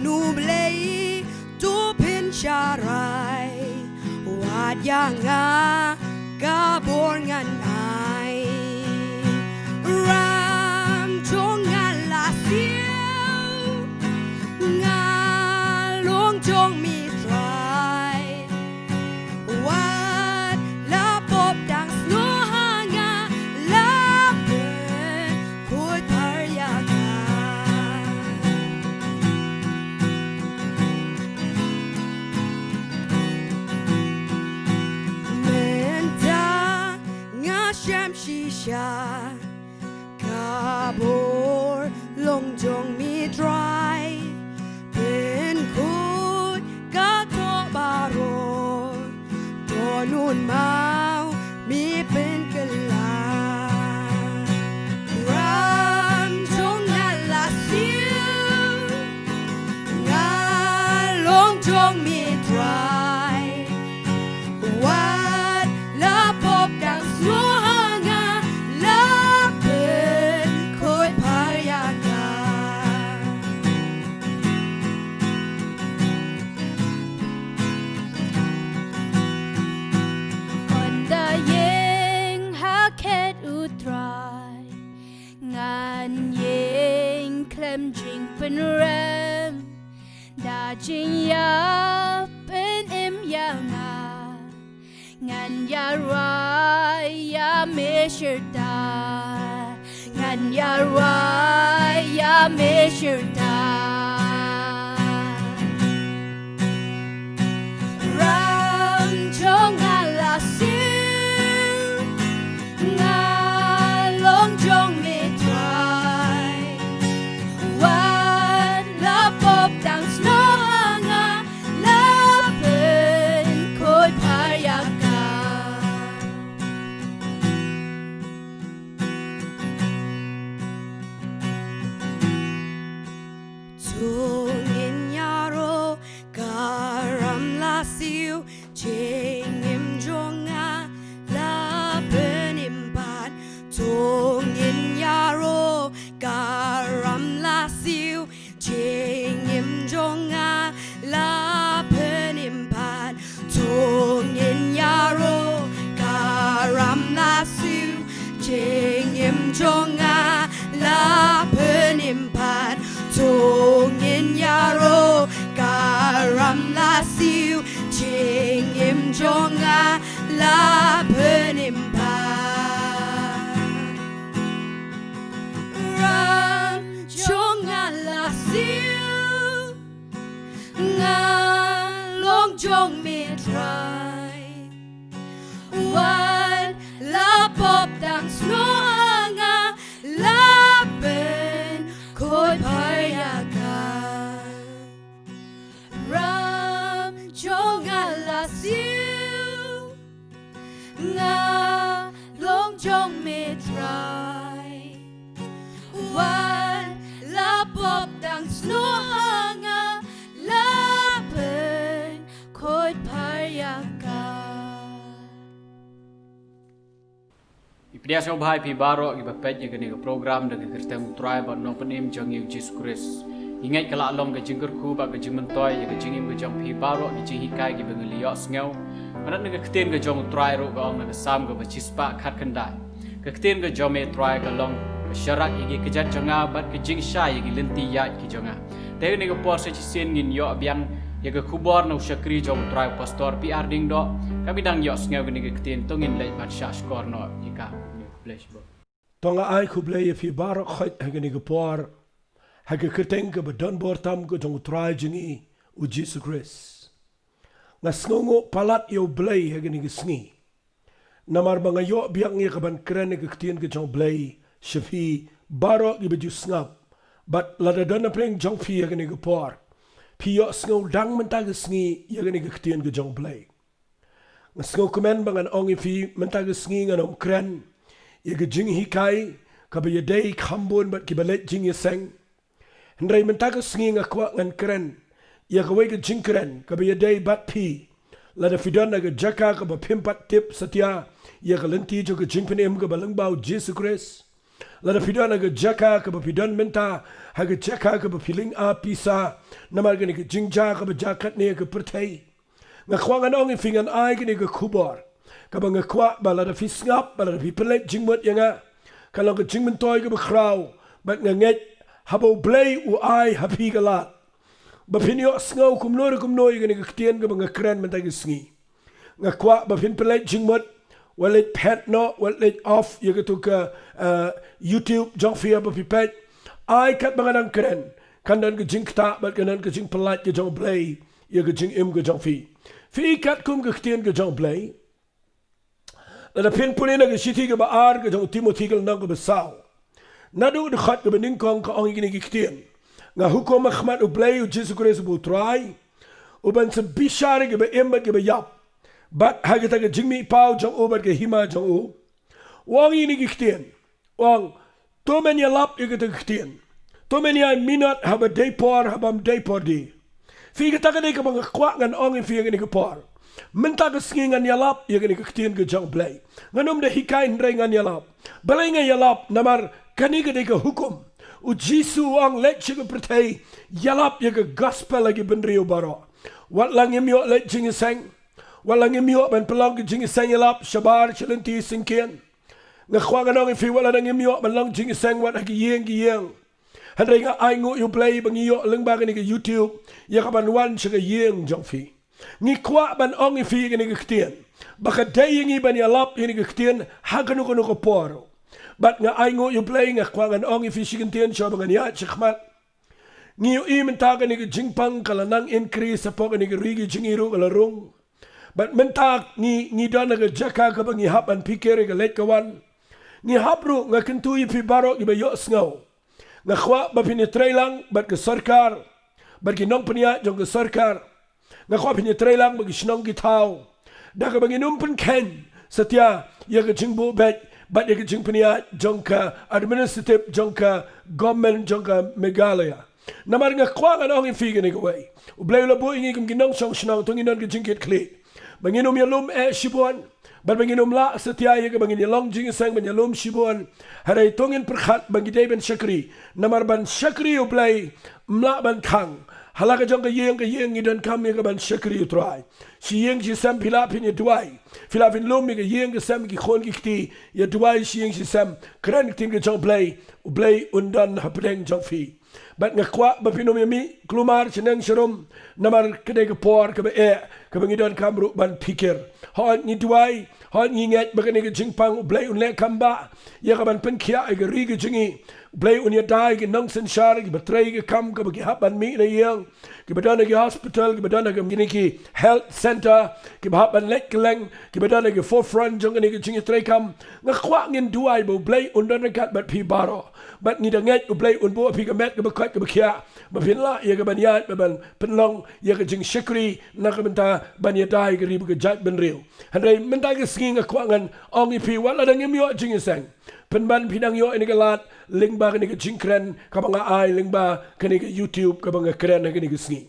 nu blei tu pin sharai wat yang Khubor ngan ai ram chong ngan la siu nga long chong mi try wat la pop dang sno hanga la pe koi par ya ka Sham shisha Khubor long jong mi dry pen kut ka to baro to nun mau mi pen kala ram jong nga la siu nga long jong mi dry what la pop dang sno Jingpynim rem da jing ya pen im ya nga ngan ya rai ya me shirta ngan ya rai ya me shirta ram chong ala siu nga long chong me Jonga la penimpat tongin yaro karam la siu chingim jonga la penimpat ram jonga la siu nga long jong mi try wan la pop dang sno Koi payaka ram jonga la siu nga long jong me try wan la pop dang sno hanga la pen koi payaka Dia so bahai pi baro ki bapet ye kene program de kertem try ba Nongkren jong yu Jesus Christ ingai kala lom ke jingger ku ba ke jingmen toy ye ke jingim ke jong pi baro ki jing hikai ki bengeliok sngew manat ne ke kten ke jong try ro ga ong ke sam ke chispa khat kandai ke kten ke jong me try ke long ke syarak ye ke jat jonga bat ke jing shay ye ki lenti ya ki jonga te ne ke por se sin ngin yo biang ye ke Khubor no shakri jong try pastor P.R.Diengdoh kami dang yo sngew ke ne ke kten tongin leit bat sha skor no ika Tonga ai kublei fi baro khait hagani ke por hage kerteng ke badon bortam ke jong try jingi u Jesus Christ ngasngongo palat yo blei hagani ke sngi namar banga yo biak ngi ke ban kren ke ktien ke jong blei shafi baro gi beju snap but lada dona preng jong fi hagani ke por pi yo sngo dang mentag sngi hagani ke ktien ke jong blei ngasngo komen bangan ongi fi mentag sngi nganom kren ye ke jing hikai ka be dei khambon bat ki balet jing ye seng Hynrei mentag sngi ngakwa ngan kren ye ka we ke jing kren ka be dei bat pi la da fidon ga jaka ka ba pimpat tip satya ye ka lenti jo ke Jingpynim ka balang bau Jesus Christ Lada pidan aga jaka ke pidan menta haga jaka ke piling a pisa namar gani ke jingja ke jakat ne ke pertai ngakwangan ong fingan ai gani ke khubor ka bang ngakwa balada fi ngap balada fi pelet jingmut yanga kalau ke jingmentoy ke bekrau bat nganget habo blay u ai happy galat bapinyo sngaw kumnoy gani ke ktien ke bang ngakren menta ke sngi ngakwa bapin pelet jingmut walit pet no walit off you get to YouTube jong fia ba pipet ai kat bangadang keren kandan ke jing ta bat kanan ke jing pelat ke jong play you ke jing im ke jong fi kat kum ke ktien ke jong play la pin pulina ke city ke ba ar ke jong Timothy ke nang ke besau nadu de khat ke bening kong ke ong ke ktien nga hukom khmat u play u Jesus Christ bu try u ban se bishare ke be im ke be yap but hagita ke jingmi pau jong over ke hima jong u wang ini ktien wang to men ya lap ke ktien to men ya minat haba day por habam day por di fi ke ta ke ke bang kwa ngan ong fi ke ke por menta ke ngan ya lap ke ktien ke jong play nganum de hikai ndre ngan ya lap balai ngan ya lap namar kani ke hukum u jisu wang let ke pertai ya lap ke gospel lagi benrio baro wat lang yemyo let jing sang walang imyo ban pelang ke jing sang yalap shabar chelenti singkian ngakhwa ganong fi wala nang imyo ban lang jing sang wat hagi yeng handai nga ai ngu you play bang yo leng ba ke YouTube ya ka ban wan che yeng jong fi ngi kwa ban ong fi ke ktien baka day ngi ban yalap ke ktien haganu ko poro bat nga ai ngu you play ngakhwa ganong fi sigentien so bang ya chkhmat ngi yo imenta ke jingpang kala nang increase sa po ke rigi jingiru kala rung but mentak ni dana ke jaka ke bangi hap an pikir ke let kawan ni hapru nga kentu fi barok iba yo sngaw nga khwa ba pini trailang bat ke sarkar bat ki nong penia jong ke sarkar nga khwa pini trailang ba ki snong ki tau da ke bangi numpen ken setia ya ke jingbu bet bat ya ke jing penia jong ka administrative jong ka government jong ka Meghalaya namar nga khwa nga ong fi ke ni way u blay la bo ingi kum ginong song snong tunginon ke jingkit kli banginom yalum shibuan bat banginom la setia ye ke bangin yalong jing sang ban yalum shibuan harai tongin perkhat bangi dai ben shakri namar ban shakri uplay mla ban khang halaka jong ke yeng idan kam ye ke ban shakri utrai si yeng si sam pila pin ye duai pila pin lum ye ke yeng ke sam ki khon ki ti ye duai si yeng si sam kran ting ke jong play undan hapdeng jong fi bat ngakwa bapinom yami klumar cheneng sherum namar kede ke por ke be ke bangidon kamru ban pikir hon ni duai hon ni nget bagane ke jingpang blay unle kamba ya ka ban penkia ke rige jingi blay un ya dai ke nong sen shar ke betray ke kam ke bagi haban mi na yang ke badana ke hospital ke badana ke ngini ki health center ke haban lek keleng ke badana ke forefront jong ke jingi tray kam ngakwa ngin duai bo blay undan kat bat pi baro bat ni da nget blay un bo pi ke met ke bakat ke bakia bapin la ya ke ban yat ban penlong ya ke jing shikri na ke benta ban ya dai ke ribu ke jat ben riu handai menta ke sking akwa ngan ong ipi wala da ngim yo jing sang penban pinang yo ini galat lingba ke jingkren ka banga ai lingba ke YouTube ka banga kren ke sking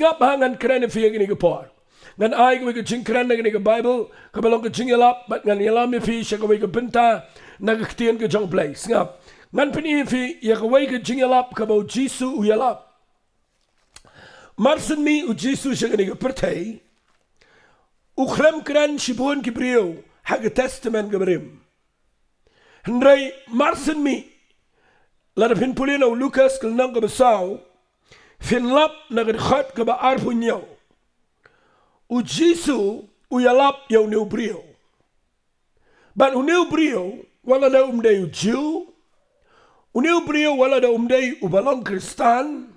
ngap hangan kren fi ke por ngan ai ke jingkren ke Bible ka balong ke jingelap bat ngan yalam fi sha ke benta na ke ktien ke jong play ngap ngan peni fi ya ke jingelap ka bo jisu u yalap marsen mi u jisu sha ke pertai ukhrem kran shibon kibriyo hage testament gebrim Hynrei marsen mi la pin pulino Lucas kel nang ke besau fin lap na ke khat ke ba arpunyo u jisu u yalap yo new brio but u new brio wala da umdei u Jew u new brio wala da umdei u balong Kristan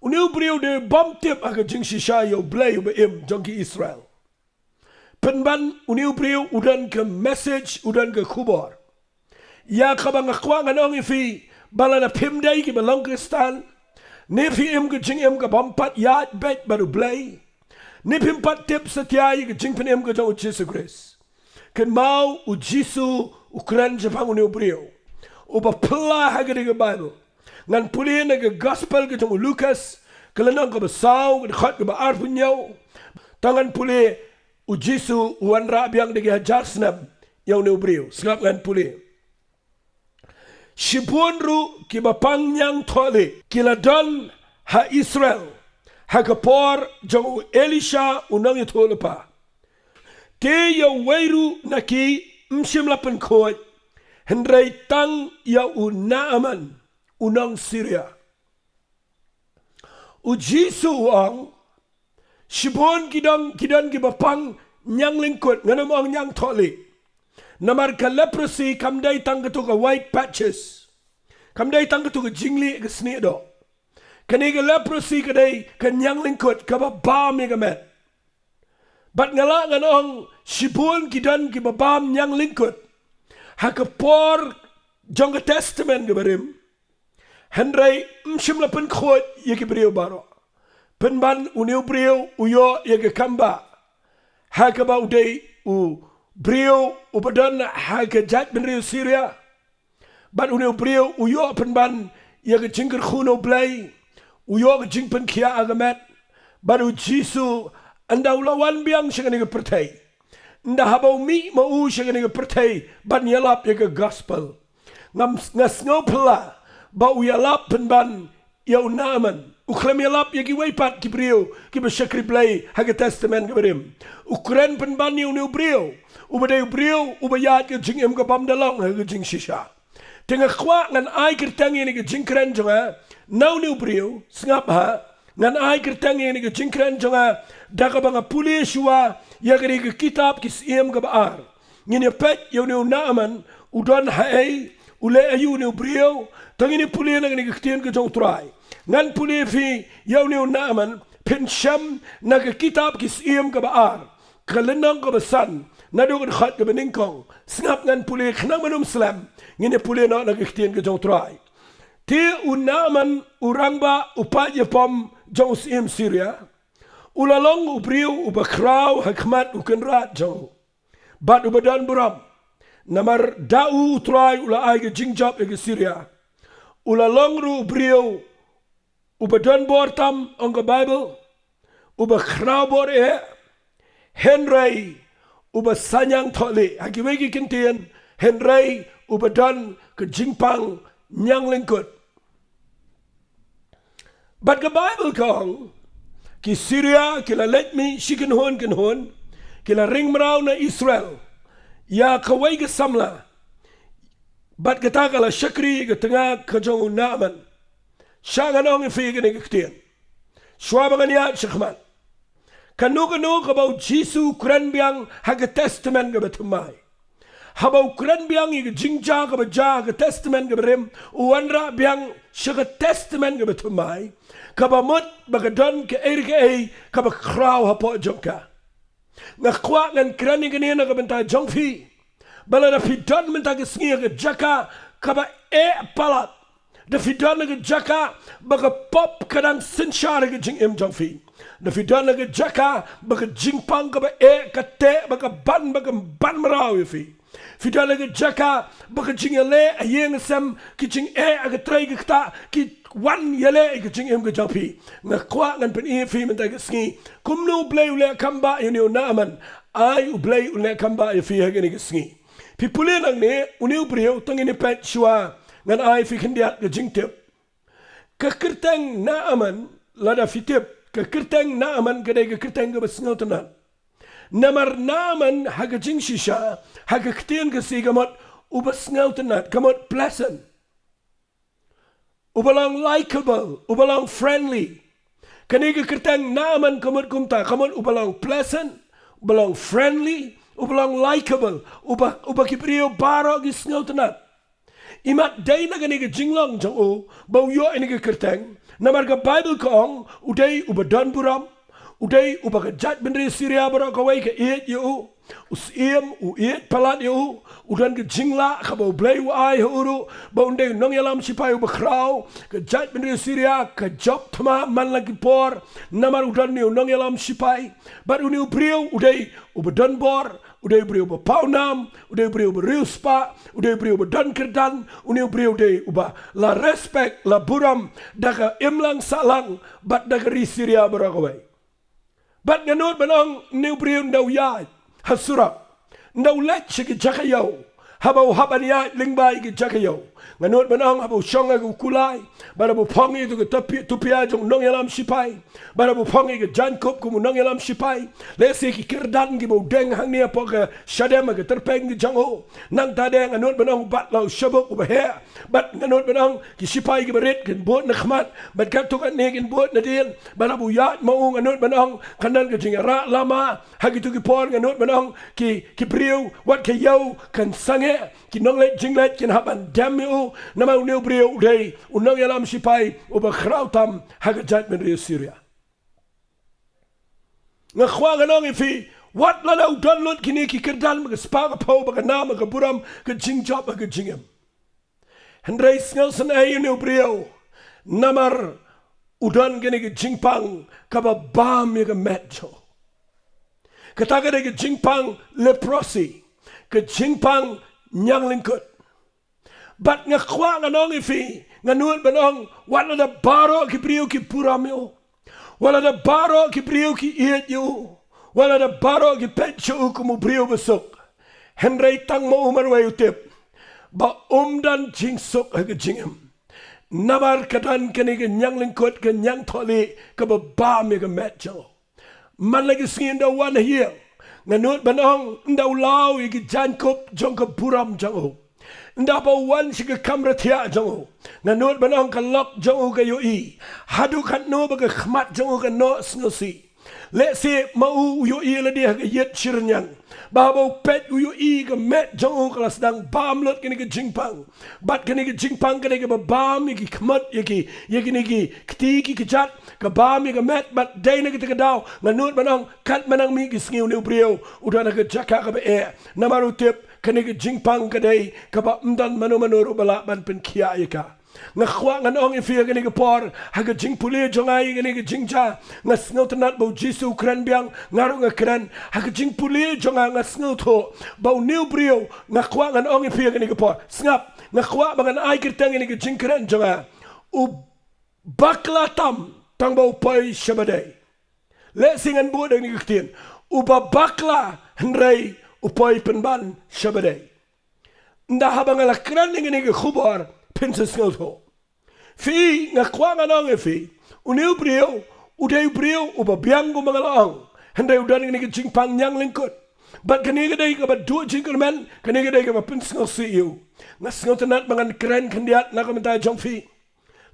u new brio de bomtip aga jing shisha yo blay u im jonki Israel penban uniu priu udan ke message udan ke khubor ya kabang akwa nganong ifi balana pimdai ke balong Kristan ne fi im ke jing im ke bompat ya bet baru blay ne pimpat tip setia ke jing penem ke jong Jesus Christ ken mau u Jisu ukran Jepang uniu priu uba pela hagade ke Bible ngan pulien ke gospel ke jong Lucas ke lenong ke besau ke khat ke ba arpunyo tangan pulien u Jisu uan rabiang de hajar snap yang ne brio snap ngan puli Shibun ru ki bapang nyang thole kila don ha Israel ha kapor jong Elisha unang ithole pa te ya wairu naki mshim lapen khoi Hynrei tang ya Naaman unang Syria u Jisu ang Shibun kidan ki bapang nyang lingkut nganam ang nyang thole namar ka leprosy kamdai tang to ka white patches kamdai tang to ka jingli ka sni do kani ka leprosy kadai ka nyang lingkut ka ba me ka met bat ngala nganong Shibun kidan ki babam nyang lingkut ha ka por jong ka testament ka barim Hynrei mshim la pen khot ye ki brio baro pen ban uniu brio uyo ye ka kamba ha ka ba udai u brio upadan ha ka jat ben rio Syria ban uniu brio uyo pen ban ye ka jingker khuno blai uyo ka jingpen kia agamet ban u Jisu anda ulawan biang shangani ka pertai nda habau mi ma u shangani ka pertai ban yalap ye ka gospel ngas ngopla ba u yalap pen ban ya Naaman uklem yalap ye ki waipat ki brio ki ba shakri blai ha ka testament ka berim ukren pen ban ni uniu brio ubadai brio ubayat ke jing em ka bam dalong ke jing shisha tengah kwa ngan ai kertang ini ke jing kren jonga nau new brio sngap ha ngan ai kertang ini ke jing kren jonga daga banga puli shua ya ke kitab kis em ka baar ngini pet yo new Naaman udon hai ule ayu new brio tangini puli na ke kitien ke jong trai ngan puli fi yo new Naaman pensham na ke kitab kis em ka baar kalenang ka basan nadog khat ke beningkong snap ngan puli khnang manum slam ngine puli na nagktien ke jong trai ti Naaman urangba upat ye pom jong sim Syria ulalong ubriu ubakraw hakmat ukenrat jong bat ubadan buram namar dau trai ula ai ke jingjap ke Syria ulalong ru ubriu ubadan bortam on the Bible ubakraw bor Hynrei uba sanyang thole hakiwegi kintian Hynrei uba don ke jingpang nyang lingkut but the Bible kong ki Syria kila let me shikin hon kila ring mrau na Israel ya kawai ke samla but kata kala shakri ke tengah ke jong Naaman shanganong ifi ke niktian shwabangan ya shikman kanu kabau Jisu kran biang haga testament ga batumai habau kran biang i jingja ga baja ga testament ga berem uanra biang shaga testament ga batumai kabamut bagadon ke erke kaba kraw hapo jongka ngakwa ngan krani ganina ga benta jongfi bala na pidon menta ga sngia ga jaka kaba palat da fidon ga jaka baga pop kadang sinshar ga jing em jongfi na fidan laga jaka baga jingpang ka ba kate baga ban marau yafi fidan laga jaka baga jingale ayeng sem ki jing aga trai ka ki wan yale ki jing em ga japi na kwa ngan pen fi men ta ski kumno blay ule kamba yuni Naaman ai u blay ule kamba yafi ha ga ni ski pipule nang ne uniu brio tangini pet shwa ngan ai fi kindiat ga jingtep ka kirtang Naaman lada fitip ke kerteng Naaman kedai ke kerteng ke besengau tenan namar Naaman haga jing shisha haga ketien ke si kamot ubesengau tenan kamot pleasant ubalang likable ubalang friendly kani ke kerteng Naaman kamot kumta kamot ubalang pleasant ubalang friendly ubalang likable uba kibrio baro ke sengau tenan imat day na kani ke jinglong jang o bau yo ini ke kerteng namar ka Bible kong udai ubadan buram udai ubaga jat benri Syria baro kawai ke iet yu usiem u iet palat yu udan ke jingla ka bau blai u ai huru bau ndai nong yalam sipai ubakrau ke jat benri Syria ka job thama man lagi por namar udan ni nong yalam sipai but uni brio udai ubadan bor udai brio ba paunam udai brio ba riuspa udai brio ba dan kerdan uni brio udai uba la respect la buram daga imlang salang bat daga ri Syria barakawai bat nganut banang new brio ndau ya hasura ndau lech ki jakayo habau habania lingbai ki jakayo nganut banang abu shong agu kulai bara bu pongi tu ke tupia jong nong yalam sipai bara bu pongi ke jankop ku nong yalam sipai le se ki kirdan ki bu deng hang nia po ke shadem ke terpeng ki jango nang ta deng nganut banang bat lau shabuk u he bat nganut banang ki sipai ki berit ken bot na khmat bat ka tu kan ne ken bot na din bara bu yat mau nganut banang kanan ke jing ra lama hagi tu ki por nganut banang ki priu wat ke yau kan sange ki nong let jing let ken haban damiu nama uniu priu dei unong yalam sipai uba krautam hagajat men rio Syria nga khwa ganong ifi wat la lau don lot kini ki kirdan mag spa ka pau ba nama ka buram ka jing job ka jingem Hynrei snel san ay uniu priu namar udon gini ki jingpang ka ba bam ya ka metjo kataga de ki jingpang leprosy ka jingpang nyang lingkut bat nga khwa ganong ifi nganuan banong wala da baro ki priu ki puramyo wala da baro ki priu ki iet yo wala da baro ki petcho ku mu priu besok Hynrei tang mo umarway utip ba dan jingsok ha jingem nabar katan kani ke nyang lingkot ke nyang tholi ke ba bam ke metjo man lagi singin da wan hier nganut banong ndau law ki jankop jong ke puram jango ndapa wan si ke kamra thia jango nganut banong ka lok jango ka yoi hadu khat no ba ka khmat jango ka no snosi le se mau yoi la dia ka yet chirnyang babo pet yoi ka met jango ka sedang bam lot kini ke jingpang bat kini ke jingpang kini ke ba bam ki khmat yeki ni ki kti ki jat ka bam ka met bat dai na ke daw nganut banong kat manang mi ki sngiu ne brio udana ka jaka ka ba e namaru tip kani ke jingpang kadai ka ba mdan manu bala ban pen kia ika nga khwa nganong ifia kani ke por ha ke jingpuli jongai kani ke jingcha nga snot nat bo jisu kran biang ngaru nga kran ha ke jingpuli jonga nga snot ho bo new brio nga khwa nganong ifia kani ke por snap nga khwa bangan ai kirtang kani ke jingkran jonga u bakla tam tang bo Poi Shaba Dei le singan bo dang ni kitien Uba Bakla Hynrei upoi penban Shaba Dei nda habang ala kran ni ke khubor penses ngotho fi nga kwanga nong fi uniu brio udai brio uba biang go mangalang Hynrei udan ni ke jingpang nyang lingkut bat kani ke dai ka ba du jingkerman kani ke dai ka ba pens ngosi yu nga sngotanat mangan kran kandiat na komentar jong fi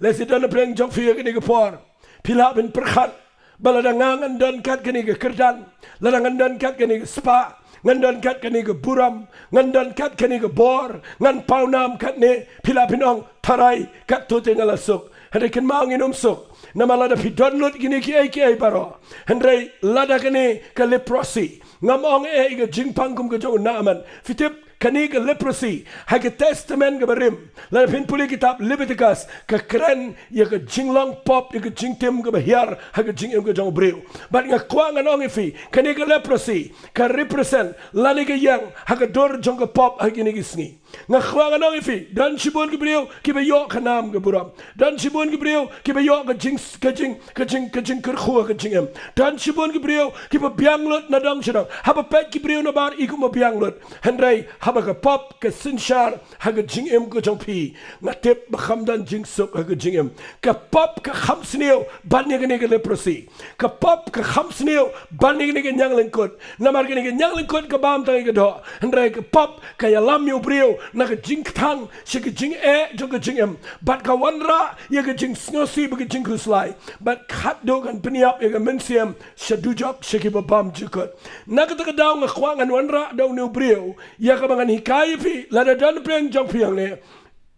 lesidan preng jong fi ke ni ke por pila ben perkhat baladangan dan kat kani ke kerdan ladangan dan kat kani ke spa ngandan kat kani ke buram ngandan kat kani ke bor ngan paunam kat ne pila pinong tarai kat tu tinggal suk Hynrei ken maung suk namala da pidon lut kini ki ai baro Hynrei lada kani ke leprosy ngamong ke jingpang kum ke jong naman fitip kani ke leprosy ha ke testament ke barim la pin puli kitab Leviticus ke kren ya ke jinglong pop ya ke jingtem ke bahiar ha ke jingem ke jong breu bat nga kwang anong ifi kani ke leprosy ka represent la ni ke yang ha ke dor jong ke pop ha kini ke sngi nga kwang anong ifi dan shibon ke breu ke ba yo kanam ke buram dan shibon ke breu ke ba yo ke jing ke khu ke jingem dan shibon ke breu ke ba biang lot na dang shadang ha ba pet ke breu na bar iku ma biang lot Hynrei haba ka pop ka sinshar haga jingem ko jong pi ngatep bakhamdan jingsuk haga jingem ka pop ka khamsneo banne gane ke leprosy ka pop ka khamsneo banne gane ke nyang lengkot namar gane ke nyang lengkot ka bam tangi ke do Hynrei ka pop ka yalam yo brio na ka jingthang she ka jing jong ka jingem bat ka wanra ye ka jing snosi ba ka jing kuslai bat khat do kan peniap ye ka mensiam shadujok she ki ba bam jukot na ka daw nga khwangan wanra daw no brio ya ka mangan hikai pi lada dan preng jong piang ne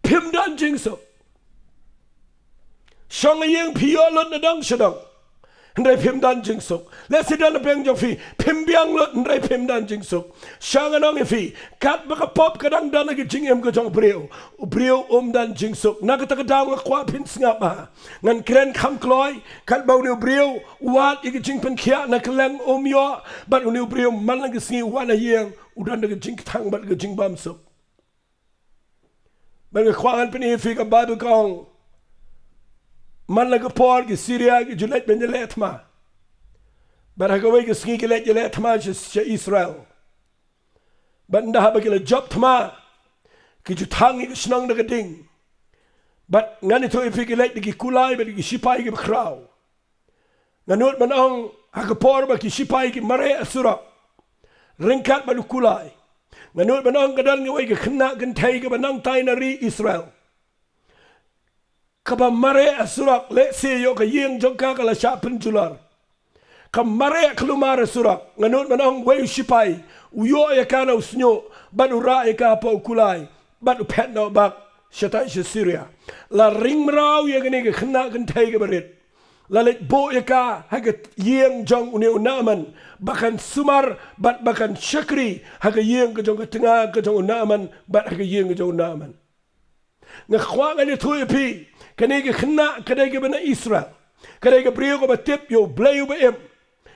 pim dan jingso shong yeng pio lot na dang shadang Hynrei pim dan jingso le si dan preng jong fi pim biang lot Hynrei pim dan jingso shang anong fi kat baka pop kadang dan ke jingem ke jong brio dan jingso na ka daw nga kwa pin snga ma ngan kren kham kloi kat bau ne brio wat ke jing pen khia na kleng yo bat ne brio man lang ke sngi wana yeng udan ke jing thang bat ke jing bam so ban ke khwangan pen fi ka bible kong man lang ke por ke Syria ke julet ben jelet ma bar ha ka wei ke sngi ke let ma je Israel ban da ha ba ke job thma ki jutang ki snang na gading but ngani to ifi ki lek ki kulai ba ki sipai ki kraw nganut manong hagapor ba ki sipai ki mare asura ringkat ba kulai nganut manong kadan ngawai ki khna gan thai ka banang tai nari Israel kaba mare asurak le se yo ka yeng jongka kala sha penjular kamare klumar asurak nganut manong wei sipai uyo ya kana usnyo badura ya ka pa kulai badu pet no bak shatai Syria la ring mrau ya gani ka khna gan thai ka barit la le bo ya ka haga yeng jong uni unaman bakan sumar bat bakan syakri haga yeng ka jong ka tengah ka jong unaman bat haga yeng ka jong unaman ngakhwa ngani thu pi kani ka khna kadai ka bana Israel kadai ka brio ko batip yo blay ba em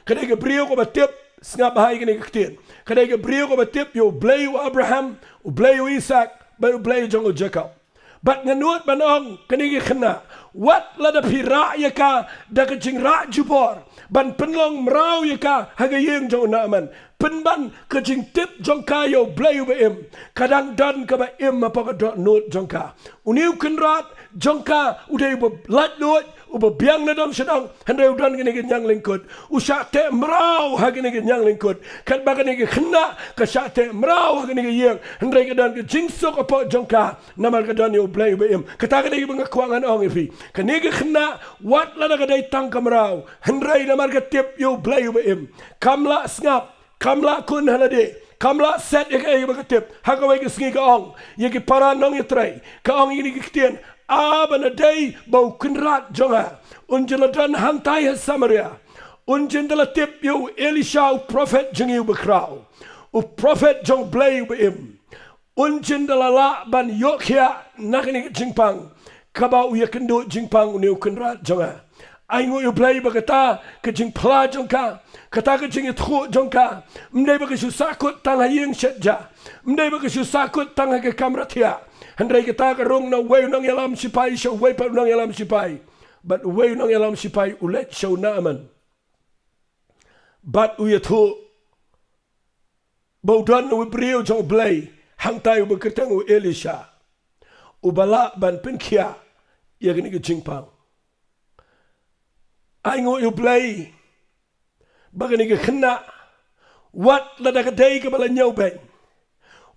kadai ka brio ko batip snap hai kani ka ktin kadai ka brio ko batip yo blay Abraham u blay Isaac ba blay jong Jacob bat nganut banong kani ka khna wat la da pira ya ka da ka jing ra jubor ban penlong mrau ya ka haga yeng jong naman penban ka jing tip jong ka yo blay ba em kadang dan ka ba em apa ka dot note jong ka uniu kenrat jong ka udai ba lat lot uba biang na dam sedang handai udan gini nyang lingkut usha te mrau ha gini nyang lingkut kat ba gini khna ka sha te mrau ha gini yeng handai ka dan ka jing sok apa jong ka namal ka dan yo blay ba em kata gini ba ngakwangan ong ifi kani ka khna wat la ka dai tang ka mrau handai namal ka tip yo blay ba em kamla snap kamla kun halade kamla set ya ka ba ka tip ha ka wai ka sngi ka ong ye ki para nong ye trai ka ong ini ki tien abana day bau kunrat jonga unjela dan hantai Samaria unjela tip yo Elisha prophet jengi bekrau u prophet jong blay im unjela la ban yokhya nakini jingpang kabau yakendo jingpang new kunrat jonga aingo yo blay bagata ke jing pla jongka kata ke jing thu jongka mdai ba ke susakut tang hayeng setja mdai ba ke susakut tang ke kamratia handai kita ka rong na wei nang yalam sipai show wei pa nang yalam sipai but wei nang yalam sipai ulet show na aman but u yathu baudan u brio jong blay hang tai u kertang u Elisha u bala ban penkia ya gni ke jingpang ai ngo u blay bagani ke khna wat la da ka dei ka bala nyau beng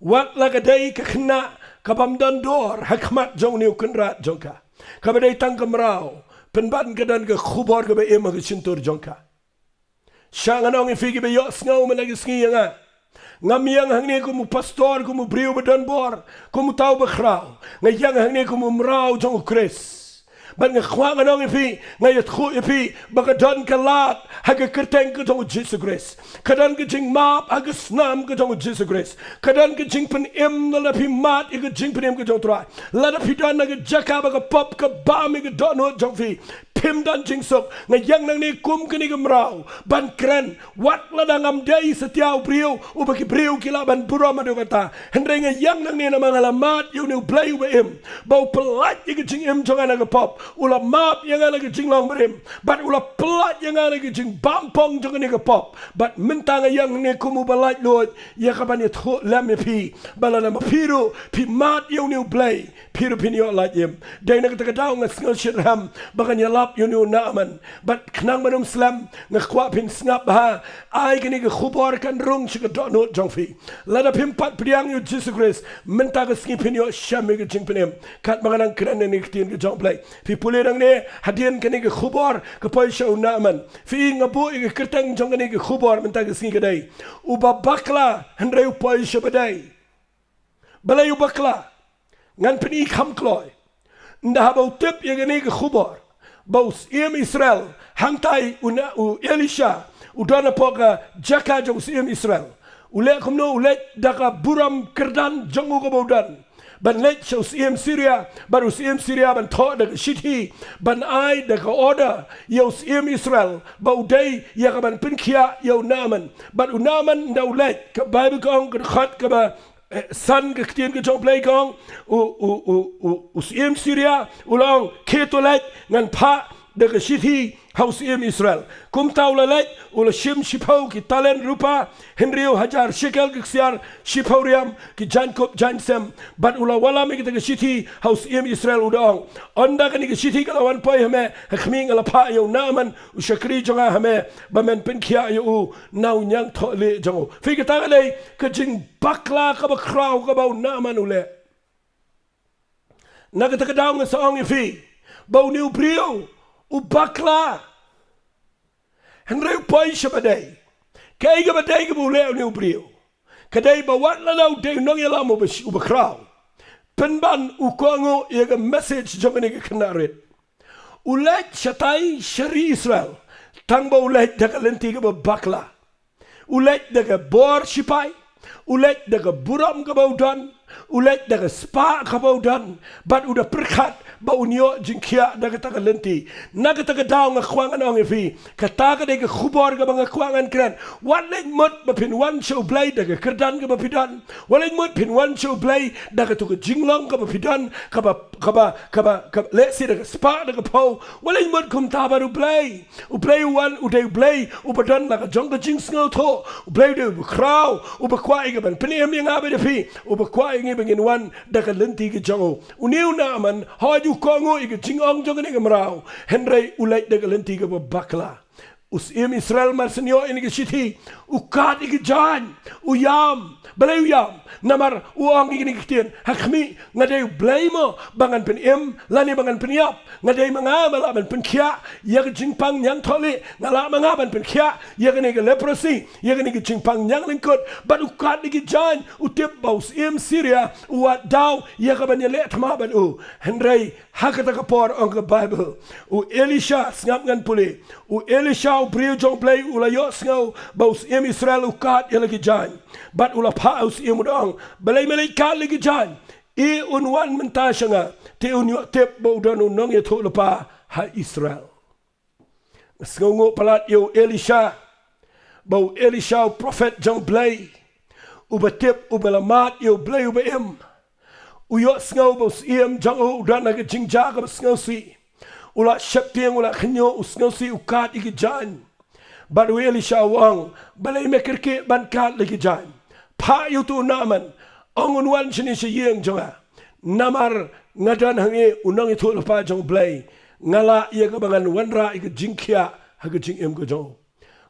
wat la ka dei ka khna kabam dan dor hakmat jong niu kunrat jongka kabadai tang kamrau penban kadan ke khubor ke be ema ke cintur jongka shanganong ifigi be yo snau melagi sngi nga ngamiang hangne ko mu pastor ko mu brio bedan bor ko mu tau bekrau ngayang hangne ko mu mrau jong kris ban ngkhwang anong ifi ngayat khu ifi bagadan kalat haga kerteng ko jong Jesus Christ kadan ke jing map haga snam ko jong Jesus Christ kadan ke jing pen em na la pi mat ke jing pen em ko jong tra la da pi dan na ke jaka ba ka pop ka ba mi ke don no jong fi pim dan jing sok ngayang nang ni kum ke ni gemrau ban kren wat la da ngam dei setiau brio u ba ki brio kila ban buro ma do kata hendreng ngayang nang ni na mangalamat yu ni play u em bau pelat ke jing em jong ana ke pop ula map yang ada ke jing long berim but ula pelat yang ada ke jing bampong jong ni ke pop but mentang yang ni kumu balat lot ya kaban ya tho lam pi balana mapiru pi mat yu ni play piru pi ni lat yem dai na ka daw nga sngal shirham bagan ya lap yu ni naaman but knang manum slam nga kwa pin snap ha ai ke ni ke khubor kan rung chi ke do no jong fi lada pim pat priang yu Jesus Christ mentang ke skip ni sham ke jing penem kat maganang kran ni tin ke jong play pulih dang ne hadian kani ke khubor ke Poi Shaba Dei fi ngabu ke kertang jong kani ke khubor mentang ke singi kedai Uba Bakla Hynrei Poi Shaba Dei balai Uba Bakla ngan peni kham kloy nda bau tip ye kani ke khubor bau iem Israel hangtai una u Elisha udana poka jaka jong iem Israel ule kumno ule daka buram kerdan jong ko baudan ban let show iem Syria baru iem Syria ban tho de shiti ban ai de ka order yo iem Israel bau dei ya ka ban pinkia yo naman ban unaman da ulet ka bible kong ka khat ka ba san ke tien ke jong play kong u iem Syria ulong ketolet ngan pha daga shiti haus Israel kum taula lek ula shim shipau ki talen rupa Henrio hajar shekel kiksiar shipauriam ki Jacob jansem but ula wala me daga shiti haus Israel udong onda kani ki shiti kalawan poi hame hakming ala pa yo naman ushakri jonga hame bamen penkia yo nau nyang thole jongo fi kita le ka jing bakla ka ba kraw ka ba naman ule naga daw nga sa ong ifi bau niu brio Uba Bakla Hynrei Poi Shaba Dei kay ga badai ga bule niu brio kadai ba wat la law de nong yala mo ba uba kraw penban ukongo ye message jongani ga kanarit ulet shatai shari Israel tang ba ulet daga lenti ga bakla ulet daga bor shipai ulet daga buram ga baudan ulet daga spa ga baudan bat uda perkat ba unyo jingkia daga taga lenti naga taga daw nga kwangan ong ifi kataga daga khubor ga mga kwangan kren waling mut ba pin wan show blay daga kerdan ga ba pidan waling mut pin wan show blay daga tuga jinglong ga ba pidan kaba lesi daga spa daga po waling mut kum tabaru blay wan uday blay ubadan daga jongga jing sngo to blay de kraw ubakwa ga ban piniam yang abe de fi ubakwa ngi bangin wan daga lenti ga jongo uniu na man you kongo ig jingong jogani gamrao Hynrei ulait daga lenti ga bakla us Israel marsenyo ini shiti ukat ig jan uyam balay uyam namar uang ig nikitien hakmi ngadai blame bangan pen lani bangan penyap ngadai mangabala ban penkia yag jingpang nyang thole ngala mangaban penkia yag ni leprosy yag ni jingpang nyang lingkut bat ukat ig jan utip baus Syria uat daw yag ban yele thma ban Hynrei hakata ka por ong Bible Elisha ngap ngan puli Elisha brio jong play ulayo sngaw baus Israel ukat yelagi jan bat ula paus imudong balay malaikat lagi jan unwan mentasanga te unyo tep baudan unong ya to pa ha Israel sngaw palat yo Elisha bau Elisha prophet jong play ubatip ubalamat yo play ubaim uyo sngaw baus jong udan naga jingja ka sngaw si ula syaptiang ula khnyo usngaw si ukat igi jan badu Elisha wang balay mekerke ban kat lagi jan pa yutu naman ongun wan sini siyeng jonga namar ngadan hangi unang itu lepa jong blay ngala iya ka bangan wanra igi jingkia haga jingem ko jong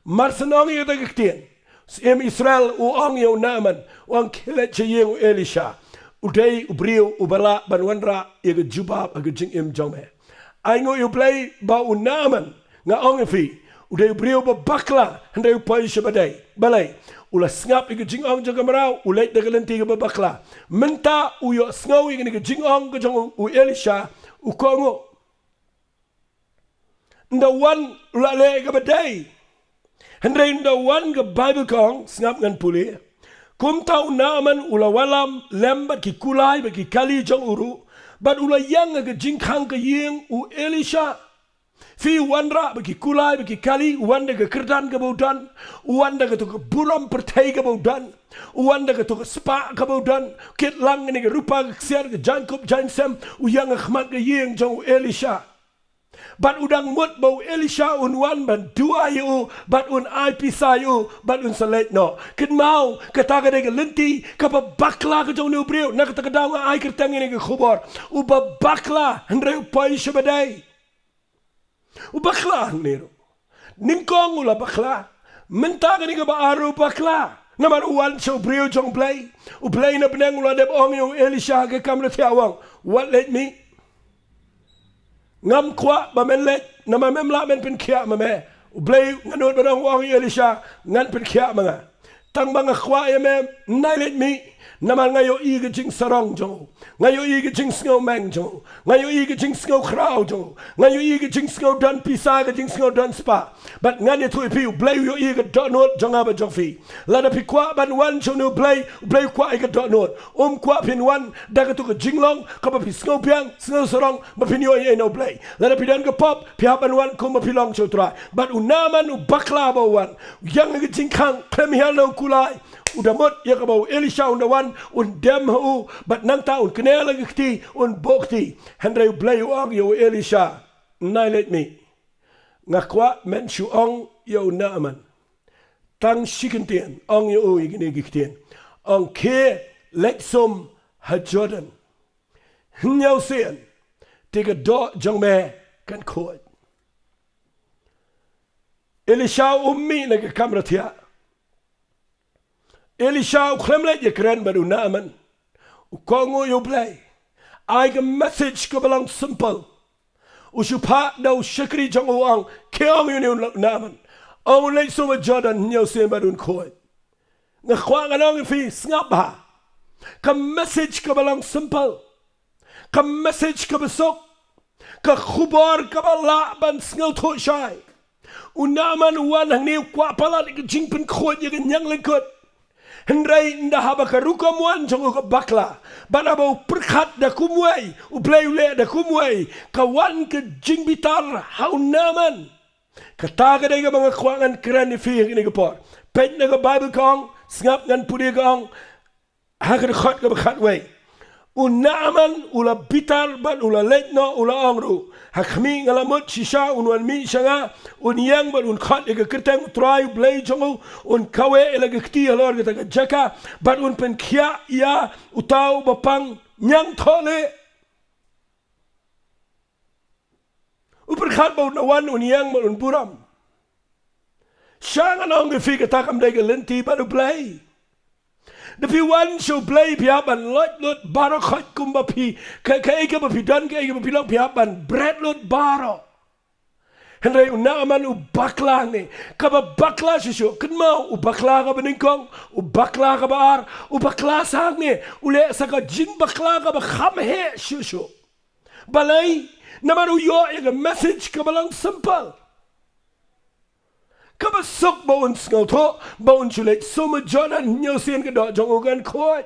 marsenong iya daga ktien Israel uang yaw naman uang kilet siyeng Elisha uday ubrio ubala ban wanra iga jubab haga jingem jong me aingo you play ba unaman nga ongefi uday brio ba bakla Hynrei Poi Shaba Dei balay ula ngap ig jingong jaga marau ulait daga lenti ba bakla menta uyo sngaw ig nig jingong ga jong Elisha ukongo nda wan ula le ga badai Hynrei nda wan ga Bible kong ngap ngan puli kum tau naman ula walam lembat ki kulai ba ki kali jong uru but ula yang aga jingkang ka yeng Elisha fi wanra bagi kulai bagi kali wanda ga kerdan ga baudan wanda ga to buram pertai ga baudan wanda ga to spa ga baudan kit lang ni ga rupa ga ksiar ga Jacob jansem uyang khmat ga yeng jong Elisha but udang mut bau Elisha wan ban dua yu but ai pisai yu but salet no kit mau kata ga ga lenti ka bakla ga jong nu brio nak ta ga daw ai kertang ni ga khubor Uba Bakla Hynrei Poi Shaba Dei Uba Bakla nero ningkong ula bakla menta ga ni ga aru bakla namar uwan so brio jong play uplay na benang ula deb ong yu Elisha ga kamra tiawang what let me ngam kwa ba menlet na mamemla men pen kia mame ublay nganot barang wang Elisha ngan pen kia mga tang mga kwa yame nailet mi naman ngayo iga jing sarong jo ngayo iga jing snow mang jo ngayo iga jing snow crowd jo ngayo iga jing snow dan pisa ga jing snow dan spa but ngani tu ipi ublay yo iga donot jonga ba jofi lada pi kwa ban wan jo no blay kwa iga donot kwa pin wan daga tu ga jinglong ka ba pi snow piang snow sarong ba pin yo ye no blay lada pi dan ga pop pi ban wan ko ma pi long jo try but unaman bakla ba wan yang ga jing kang klem hial no kulai udamot ya ka ba Elisha undawan dem hu but nang taun knela gti bokti Hynrei blay ag yo Elisha nailet mi ngakwa men shu ong yo naaman tang shikentien ong yo igini giktien ong ke leksom ha Jordan nyau sen tiga do jong me kan khoi Elisha ummi na kamera tia Elisha klemlet ye kren baru naaman ukongo yo play I ga message ko balang simple usupa daw shikri jong uang keong yun naaman ong leksom ha Jordan nyau sen baru khoi ngakwa nganong fi snap ha ka message ka balang simple ka message ka besok ka khubor ka bala ban sngal tho shai unaman wan hang ni kwa pala ni jingpen khot ye nyang lengkot Hynrei nda haba ka ruka muan jong ka bakla bana ba perkhat da kumwei u play ule da kumwei ka wan ka jingbitar haunaman ka taga dai ga mga kwangan kran ni fi ni ka por pet na ka bible kong snap ngan pudi kong hakan khot ka bakhat wei unaman ula bitar ban ula letno ula angru hakmi ngalamot shisha unwan mi shanga unyang ban un khot ega kertang try blay jongo un kawe elaga kti alor ga jaka ban un pen khia ya utau bapang nyang thole uper khat ba un unyang ban un buram shanga nong ge fi ka takam dai ga lenti ban blay The P1 show play piaban lot baro khot kumba pi ka ega ba pi dan ka ega ba pi long piaban bread lot baro Hynrei unaman u bakla ni ka ba bakla shisho kenma u bakla ka beningkong u bakla ka ba ar u bakla sang ni ule saka jing bakla ka ba kham he shisho balai namaru yo ega message ka balang simple Kaba sok ba un sngal tho ba un chulek soma Jordan nyau sien ka do jong ugan khoi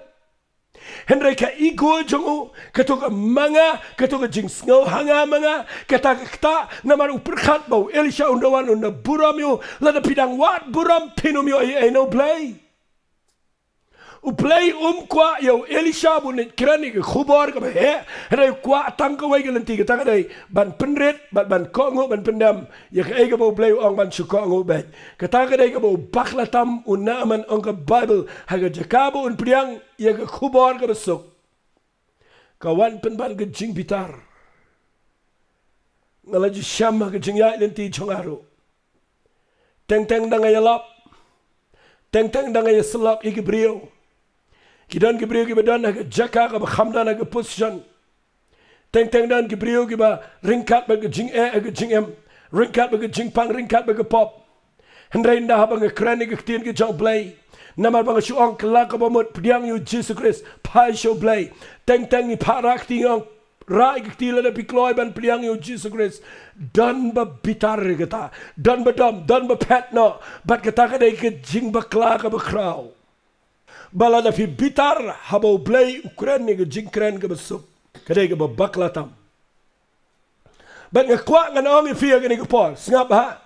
Hynrei ka ego jong u ka to ka manga ka to ka jing sngal hanga manga ka ta ka namar uperkhat ba Elisha undawan un buram yo la da pidang wat buram pinum yo ai no play u play kwa yo Elisha bun krani ka khubor ka ba he Hynrei kwa tang ka wai ka lenti ka ta ka dai ban penret ban ko ngo ban pendam ya ka ega ba play ong ban chu ko ngo ba ka ta ka dai ka ba bakla tam unaman ong ka bible ha ga jakabo un priang ya ka khubor ka besok ka wan pen ban ka jing bitar ngala ji sham ka jing ya lenti chongaru teng dangay lap teng dangay slap ikibrio Kidan Gibril ki badan ha jaka ka khamdan ha position teng dan Gibril ki ba ringkat ba jing jing em ringkat ba jing pang ringkat ba pop Hynrei nda ha ba krani ki tin ki jong play namar ba shu ong kla ka ba mot pdiang yu Jesus Christ pai show play teng ni parak ti ong rai ki tila da pikloi ban pdiang yu Jesus Christ dan ba bitar kata dan ba dom dan ba pet no bat kata ka dai ki jing ba kla ka ba kraw Bala da fi bitar habo blay ukren ni jingkren ke besuk kadai ke bakla tam ban ngakwa ngan ong fi ke ni ke pol sngap ha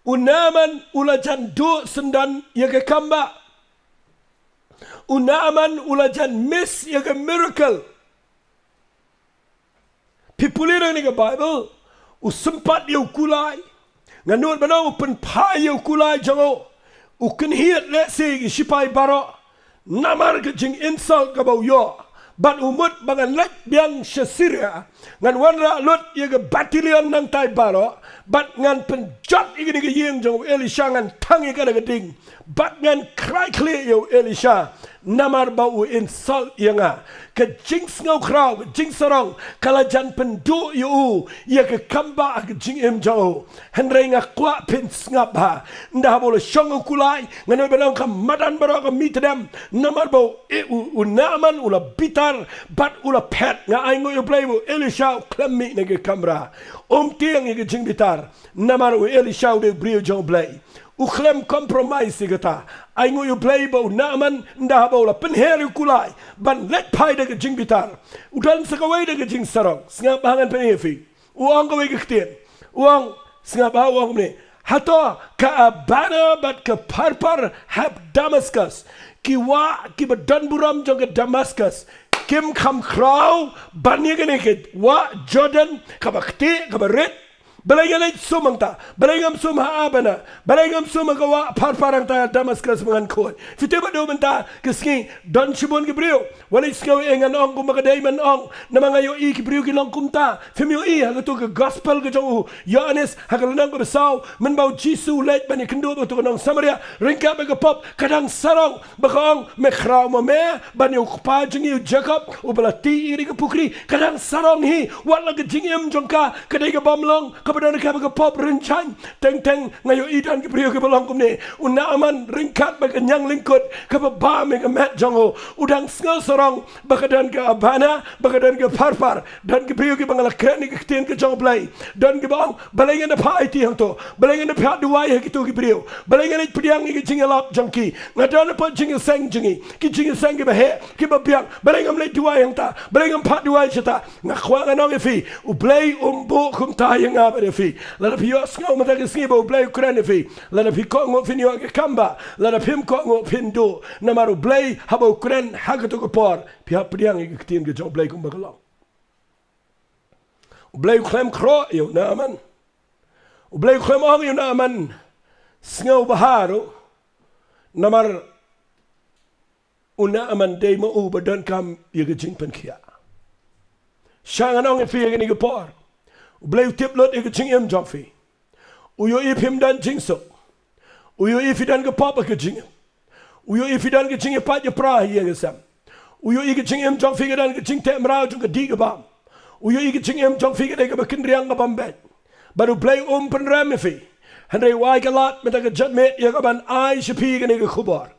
unaman ulajan do sendan ye ke kamba unaman ulajan miss ye ke miracle pipulira ni ke bible usempat ye kulai nganut banau pen pa ye kulai jango uken hiat le se shipai baro namar ke jing insult ka bau yo ban umut bangan lek biang syasiria ngan wanra lut ye ke batilion nang tai baro bat ngan penjat igini ke yeng jong Elisha ngan tangi ka da ding bat ngan cry clear yo Elisha namar bau insult yenga ke jing ngau kraw ke jing sarong kala jan pendu yo ye ke kamba ke jing em jo Hynrei nga kwa pen ngap ha nda bolo shong kulai ngan benang ka madan baro ka mitdam namar bau unaman ula bitar bat ula pet nga ai ngo yo play bo Elisha klemmi ne ke kamera tiang ye ke jing bitar namar Elisha de brio jong play uklem compromise kata ai ngo yo play bo naman nda bo la penher kulai ban let pai de jing bitar udan sakawai de jing sarong singa bangan penefi uang ko ke ktien uang singa ba uang ne hato ka abana bat ka parpar hab Damascus ki badan buram jong ke Damascus kim kham kraw ban ye ke wa Jordan ka bakti ka baret Balay sumang ta, balay sum haabana, balay sumagawa parang ta Damascus mangan ko. Fitiba do menta kaski don shibon gibriyo. Walay skaw engan ong kumakaday man ong na mga yo ikibriyo gilang kumta. Femyo hagato ka gospel ka jong Yohanes hagalanang ko basaw man baw Jisu late ban ikendo to kanong Samaria ringka ba pop kadang sarong bakong mekraw mo me ban yo pa jing yo Jacob ubalati iri ka pukri kadang sarong hi wala ka jingem jong ka kaday ka bamlong kapadana ka ba pop renchan teng ngayo idan gibriyo ka balang kumni unaaman ringkat ba kanyang lingkod kababa me ka met jong udang sngal sarong bakadan ka abana bakadan ka parpar dan gibriyo ka bangalakren ni kitien ka jong play dan gibang balengan na pa iti hang to balengan na pa duway hagito gibriyo balengan na pediang ni jingalap jangki ngadan pa jingal sang jingi ki jingal sang ki bahe ki babiang balengam le duway hang ta balengam pa duway chata ngakwa nong ifi ublay umbo kum tayang aba ifi la pio sngo mata ki skibo ublay kren ifi la pi ko ngo finyo ka kamba la pim ko ngo pindo na maru blay habo kren hagato ko por pia pediang ni kitien ke jong blay kum bakalo ublay klem kro yo naman ublay klem ong yo naman sngo baharo namar una aman day mo uba don kam yaga jingpan kia shangan ong ifi yaga niga por ublay tip lot yaga jing em jongfi uyo ipim dan jingso uyo ifi dan ga papa ka jing uyo ifi dan ga jing pat ya pra yaga sam uyo iga jing em jongfi ga dan ga jing te mrao jong ga diga bam uyo iga jing em jongfi ga ga bakindriang ga bambet baru play penram ifi Hynrei wai galat met aga jadmet yaga ban ai shapi ga niga khubor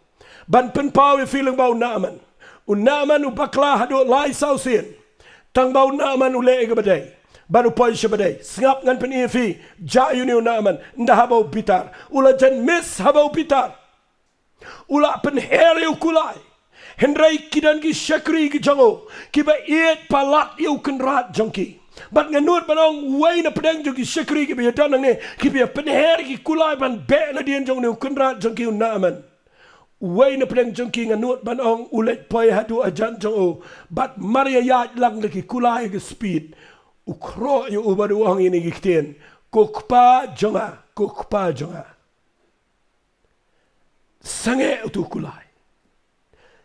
ban penpau e feeling bau naaman u bakla hadu lai sausin tang bau naaman ule ega badai baru Poi Shaba Dei sngap ngan pen efi jayu ni naaman nda habau pitar ula jan miss habau pitar ula pen heri ukulai Hynrei kidan ki shakri ki jango ki ba iet palat yu kenrat jangki bat nganut banong way na pedang jong ki shakri ki ba danang ne ki ba pen heri ki kulai ban be na dien jong ni kenrat jangki naaman way na pedang jongki nganut banong ulet poi hadu ajan jong bat maria yat lang laki kulai ke speed ukro yu ubadu ang ini gikten kokpa jonga sange utu kulai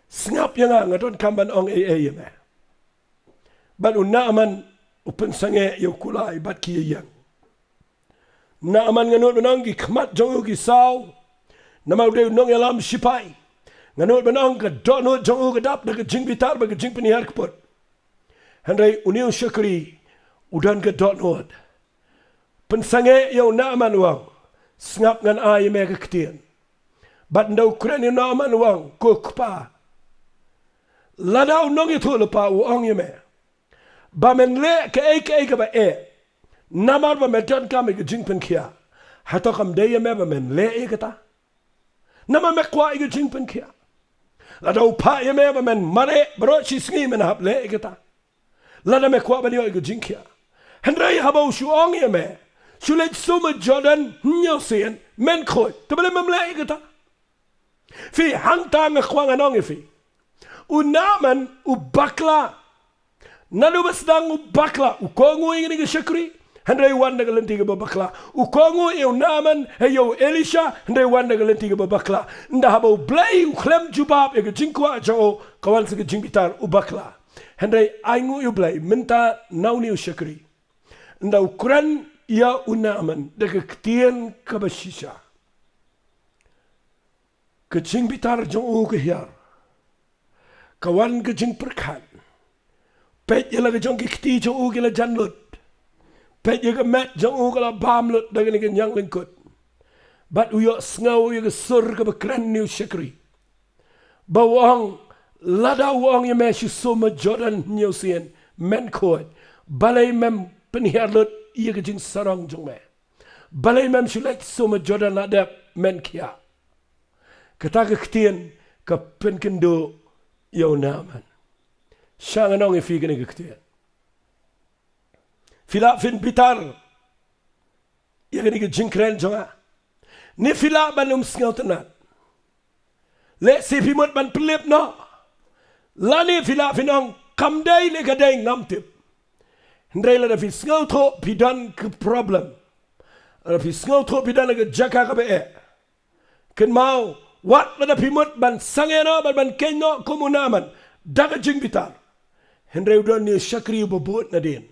sngap yang ngadon kamban ong yeme bat unaman upen sange yu kulai bat ki yang naaman nganut banong gi khmat jong gi saw namau de nong yalam sipai nganut banong ka donut jong ga dap daga jing bitar ba jing penihar kpot Hynrei uniu syakri udan ka donut pensange yo naaman wang sngap ngan ai me ka ktien bat ndau kren yo naaman wang ko kpa ladau nong itu lepa wang yeme ba men le ka ka ba namar ba meton kam ka jing pen kia hato kam de yeme ba men le ka nama mekwa iga jingpen kia lada upa ya me ba men mare bro chi sngi men hap le igata lada mekwa ba dio iga jing kia Hynrei habau shuong ya me shulet suma Jordan nyo sien men khoi tabale mem le igata fi hangta ngkwang anong fi unaman ubakla nalu basdang ubakla ukongu ingin iga shakri Hynrei wan daga lentiga babakla ukongo eu naman heyo Elisha Hynrei wan daga lentiga babakla nda habo blay uklem jubab ega jinkwa jo kawan sega jingbitar ubakla Hynrei aingu yu blay minta nauni ushakri nda ukran ya unaman daga ktien kabashisha ke jingbitar jo ke hiar kawan ke jing perkan pet yala ke jong kti jo gila janlut pet yaga met jong kala bamlut daga ni yang lingkut bat uyo sngaw yaga sur ka bakran new shakri bawang lada wang ya meshu soma Jordan new sien men kod balay mem penhiarlut yaga jing sarang jong me balay mem shulet soma Jordan lada men kia kata ka ktien ka penkendo yo naman shanganong ifi ka ktien Fila fin bitar yaga ni jingkren jonga ni fila banum sngaw tenat le si pimot ban pelip no lani fila finong kamdai le gadai ngamtip Hynrei la fi sngaw to pidan ke problem Rapi sngau tho pidana ke jaka ka be. Ken mau wat lada pimut ban sangeno ban kenyo komunaman daga jing bitar. Hynrei udon ni syakri ubabut na din.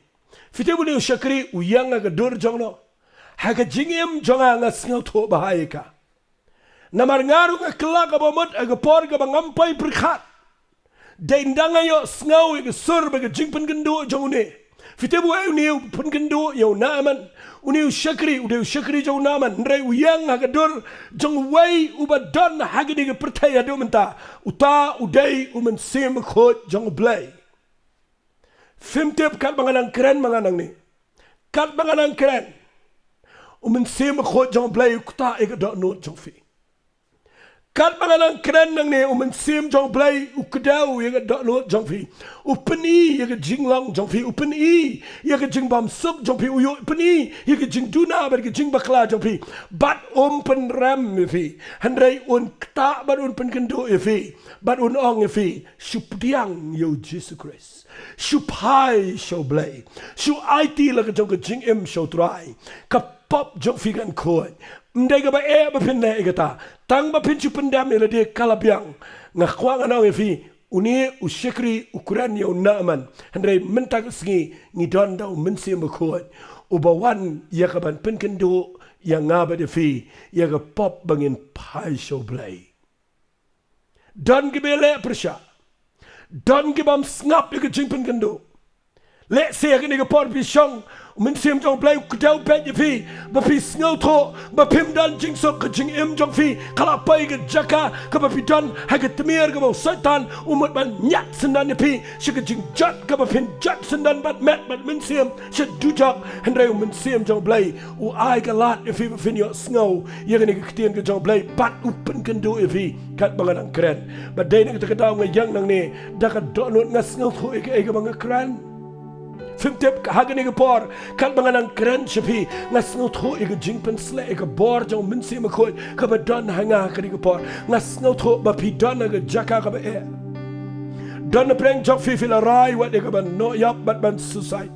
Fite buli syakri uyang aga dur jongno. Haga jingim jonga nga sngau tho bahaya ka. Namar ngaru ka kelak abamut aga por ka bangampai perkhat. Daindanga yo sngau aga sur baga jingpen gendu jongune. Fite bu ay uniu pun gendu yo naaman. Uniu syakri jong naaman. Hynrei uyang haga dur jong wai ubadon haga diga pertaya do menta. Uta udai umen sim khot jong blay. Fimtip kat manganang keren manganang ni. Kat manganang keren. Umen sim khot jong blay kuta ega dok not jong fi. Kat manganang keren nang ni umen sim jong blay ukadau ega dok not jong fi. Upeni ega jinglang jong fi. Upeni ega jingbam suk jong fi. Upeni ega jingduna ega jing bakla jong fi. Bat pen ram fi. Hynrei un kta bat pen kendo fi. Bat ong fi. Shupdiang yo Jesus Christ. Shu pai show blay. Shu IT laga jong jing show try. Kapop jong fi gan koi. Mdega ba ba pinne igata. Tang ba pinchu pendam ila dia kalabiang. Ngakwa nganong fi. Uni usyakri ukuran yo naaman. Hynrei mentag sengi ngidon daw mensi makoi. Ubawan yakaban penkendo yang ngaba de fi. Yaga pop bangin pai show blay. Don gibele persya. Don gibam snap yaga jingpen kendo. Let's say again nigga pot pisong. Mensim jong blay kudau pet fi. Bapi sngow tho. Bapim dan jing sok ke jing jong fi. Kalapai ke jaka. Kabapi don haga temir ke bau setan. Umut ban nyat sendan fi. Syaka jing jat kabapin jat sendan bat met bat mensim. Syat dujak. Hynrei mensim jong blay. U ai ke lat fi bapin yok sngow. Yaga nigga ketien ke jong blay. Bat upen kendo fi. Kat banganang keren. Badai nigga tekadau ngayang nang ni. Daka donut ngas sngow tho ega banga keren. Fimtip haga nigga por. Kat banganang keren syapi. Ngas ngau tho ega jingpen sle ega bor jong mensi makoi. Kaba don hanga ka nigga por. Ngas ngau tho bapi don ega jaka kaba e. Don na preng jong fi fila rai wat ega ban no yap bat ban suicide.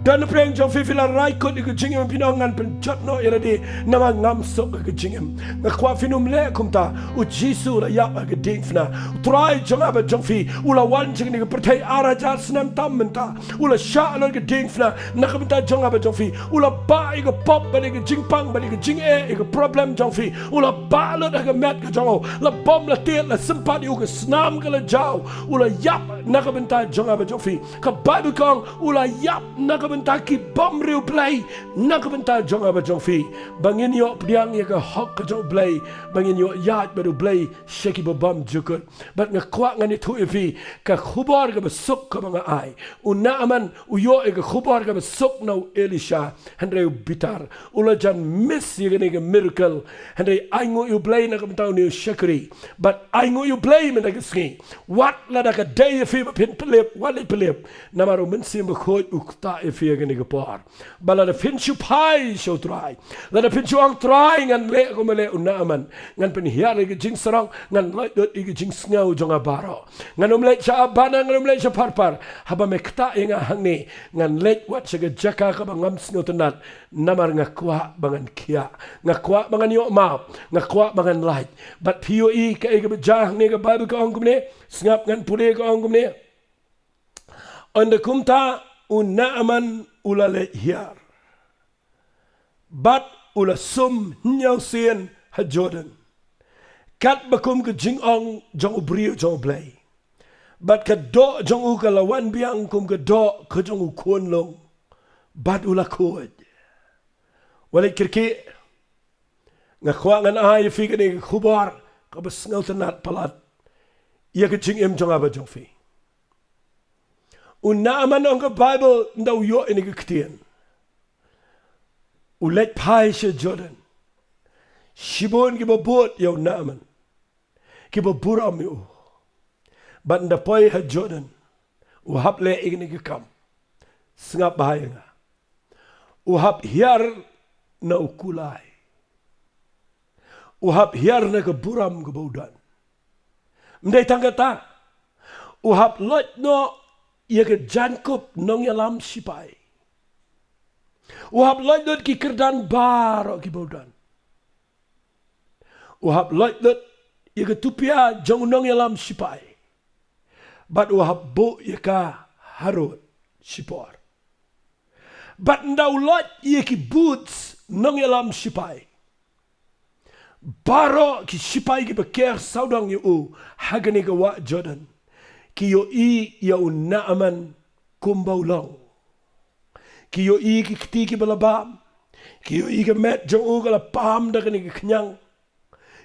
Don na preng jong fi fila rai kot ega jingim pinongan pen jot no ira di. Nama ngam sok ega jingim. Ngakwa finum le kumta. U jisu la yap ega ding fina. Try jong aba jong fi. Ula wan jing nigga pertai araja senam tam menta. Ula sya alo ega ding fina. Nakamenta jong aba jong fi. Ula ba ega pop ba ega jingpang ba ega jing ega problem jong fi. Ula ba lo ega met ke jong. La bom la tiet la sempat yu ke senam ke la jau. Ula yap nakamenta jong aba jong fi. Ka Bible kong ula yap nakamenta ki bom riu play. Nakamenta jong aba jong fi. Bangin yo pediang ya ke hok ke jong play. Bangin yo yat baru play. Shaki bom jukut. Bat ngakwa ngani tu fi. Ka khubor ke besuk ke mga ai. Una aman uyo ke khubor ke besuk no Elisha. Hynrei bitar. Ula jan miss ya ke miracle. Hynrei aingo yu play nakamenta ni syakri. But aingo yu play men ke sengi. Wat lada ka day fi pin pelip. Wali pelip. Namaru mensim bekhoi ukta fi ke ni por. Bala da pinchu pai show try. Lada pinchu ang try ngan le ko mele una aman. Ngan pen hiar ke jing sarong ngan loy dot ke jing ngau jonga baro. Ngan umle cha abana ngan umle cha parpar. Haba mekta inga hangni ngan lek wat saga jaka ka bangam sngo tenat. Namar ngakwa bangan kia. Ngakwa bangan yo map. Ngakwa bangan light. But POE ka ega bejah ni ka Bible ka ongkum ni. Sngap ngan pule ka ongkum ni. Onda kumta una aman ulale hiar. Bat ula sum nyau sien ha Jordan. Kat bakum ke jing ong jong ubrio jong blay. Bat ka do jong u ka lawan biang kum ka do ka jong u kuon long. Bat ula kuod. Walay kirki. Ngakwa ngan ay fi ka ni khubor. Ka basngaw tanat palat. Iya ka jing jong aba jong fi. Una aman ang ka Bible ndaw yo ini ka ketien. Ulet pai siya Jordan. Shibon kibabot yaw naman. Kibaburam yu. But nda poi ha Jordan. Uhap le igni kam. Sngap bahaya nga. Uhap hiar na ukulay. Uhap hiar na kaburam kabaudan. Mday tanggata. Uhap lot no iya ka Jankop nong yalam sipay. Uhab loidut ki kerdan baro ki bodan. Uhab loidut yaka tupia jong nong yalam sipai. But uhab bo yaka harut sipor. But ndau loid yaki boots nong yalam sipai. Baro ki sipai ki beker saudang yu hagani ka wa Jordan. Ki yo I yau naaman kumbau long. Ki yo I ki kti ki balabam. Ki yo I ka met jong u kala pam da kani ka kenyang.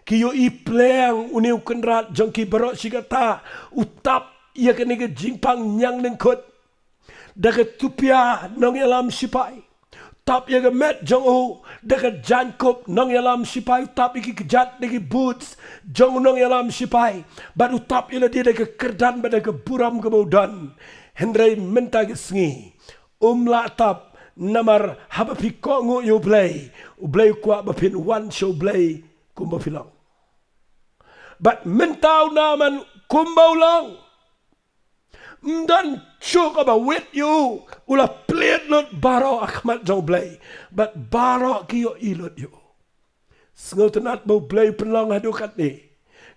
Ki yo I pleang uniu kenrat jong ki barok sigata utap ia kani ka jingpang nyang nengkut. Da ka tupia nong yalam sipai. Tap ia ka met jong u da ka jankop nong yalam sipai. Tap iki kejat da ki boots jong nong yalam sipai. But utap ila dia da ka kerdan ba da ka buram ka baudan. Hynrei minta ka sengi. La tap namar haba pi kongo yo blay. Ublay kwa bapin one show blay kumba filang. But mentau naman kumbau lang. Mdan show ka ba wit you. Ula plate lot baro akmat jong blay. But baro kiyo ilot yo. Sengotanat bo blay penlang hadukat ni.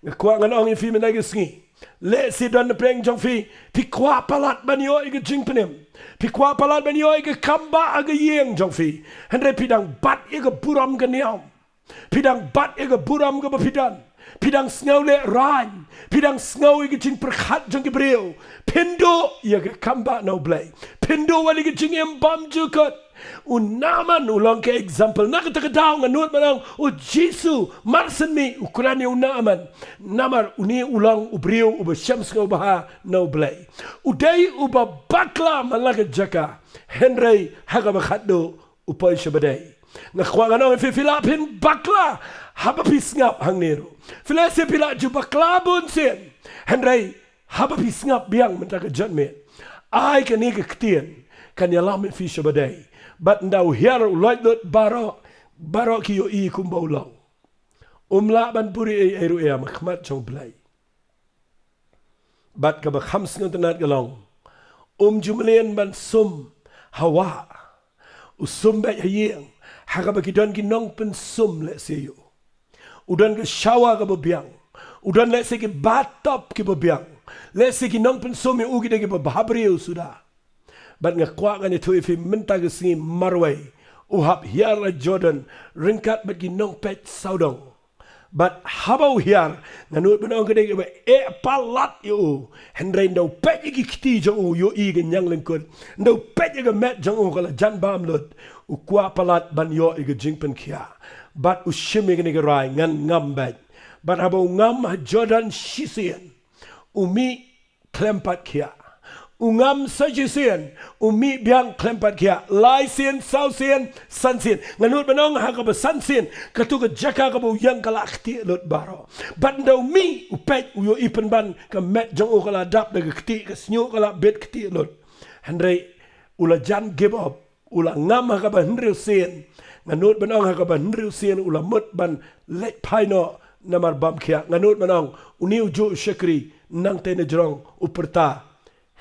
Ngakwa nganong yung fi menagisngi. Le si don preng jong fi. Pi kwa palat banyo iga Jingpynim. Pi kwa palat banyo iga kamba aga yeng jong fi. Hynrei pidang bat iga buram ga niam. Pidang bat iga buram ga bapidan. Pidang sngaw le rain. Pidang sngaw iga jing perkhat jong gibril. Pindo iga kamba no blay. Pindo wali iga jing embam jukot. Unaman ulang ke example nakatagadaw nga nuot manang o Jesu marsan mi ukurani unaman namar uni ulang ubriyo uba syams nga ubaha no blay uday uba bakla malaga jaka Hynrei haga bakaddo Poi Shaba Dei nga kwa nga fi Filipin bakla haba pisngap hang nero filasi pila ju bakla bun sin Hynrei haba pisngap biang mentaga janme ay kaniga ktien kanyalam fi Shaba Dei. But ndau hiar loit lot baro ki yo I kumbau long. La ban puri eru ea makmat chong blay. But ka bakhams ngantanat galong. Jumalian ban sum hawa. Usum ba yeng. Haka bakidon ki nong pen sum let se yo. Udan ka shawa ka babiang. Udan let se ki batop ki babiang. Let se ki nong pen sum yo ugi de ki bahabriyo sudah. But ngakwa nga nito ifi minta kasi marway. Uhap hiar la Jordan. Ringkat bat ginong pet saudong. But habaw hiar. Nganuot benong kadang iba palat yo. Hynrei ndaw pet iki kiti jong yo I ganyang lingkod. Ndaw pet iga met jong kala jan bam lut. Ukwa palat ban yo iga Jingpynim kia. But ushimi gani garay ngan ngam bet. But habaw ngam ha Jordan shisien. Umi klempat kia. Ungam sajisian umi biang klempat kia lai sien sau sien san sien nganut benong ha ka san sien katu ka jaka ka bu yang kala khti lot baro bandau mi upet uyo ipen ban ka met jong kala dap de khti ka snyo kala bet khti lot Hynrei ula jan give up ula ngam ha ka ba Hynrei sien nganut benong ha ka ba Hynrei sien ula mut ban let paino namar bam kia nganut benong uniu ju shakri nang tene jrong uperta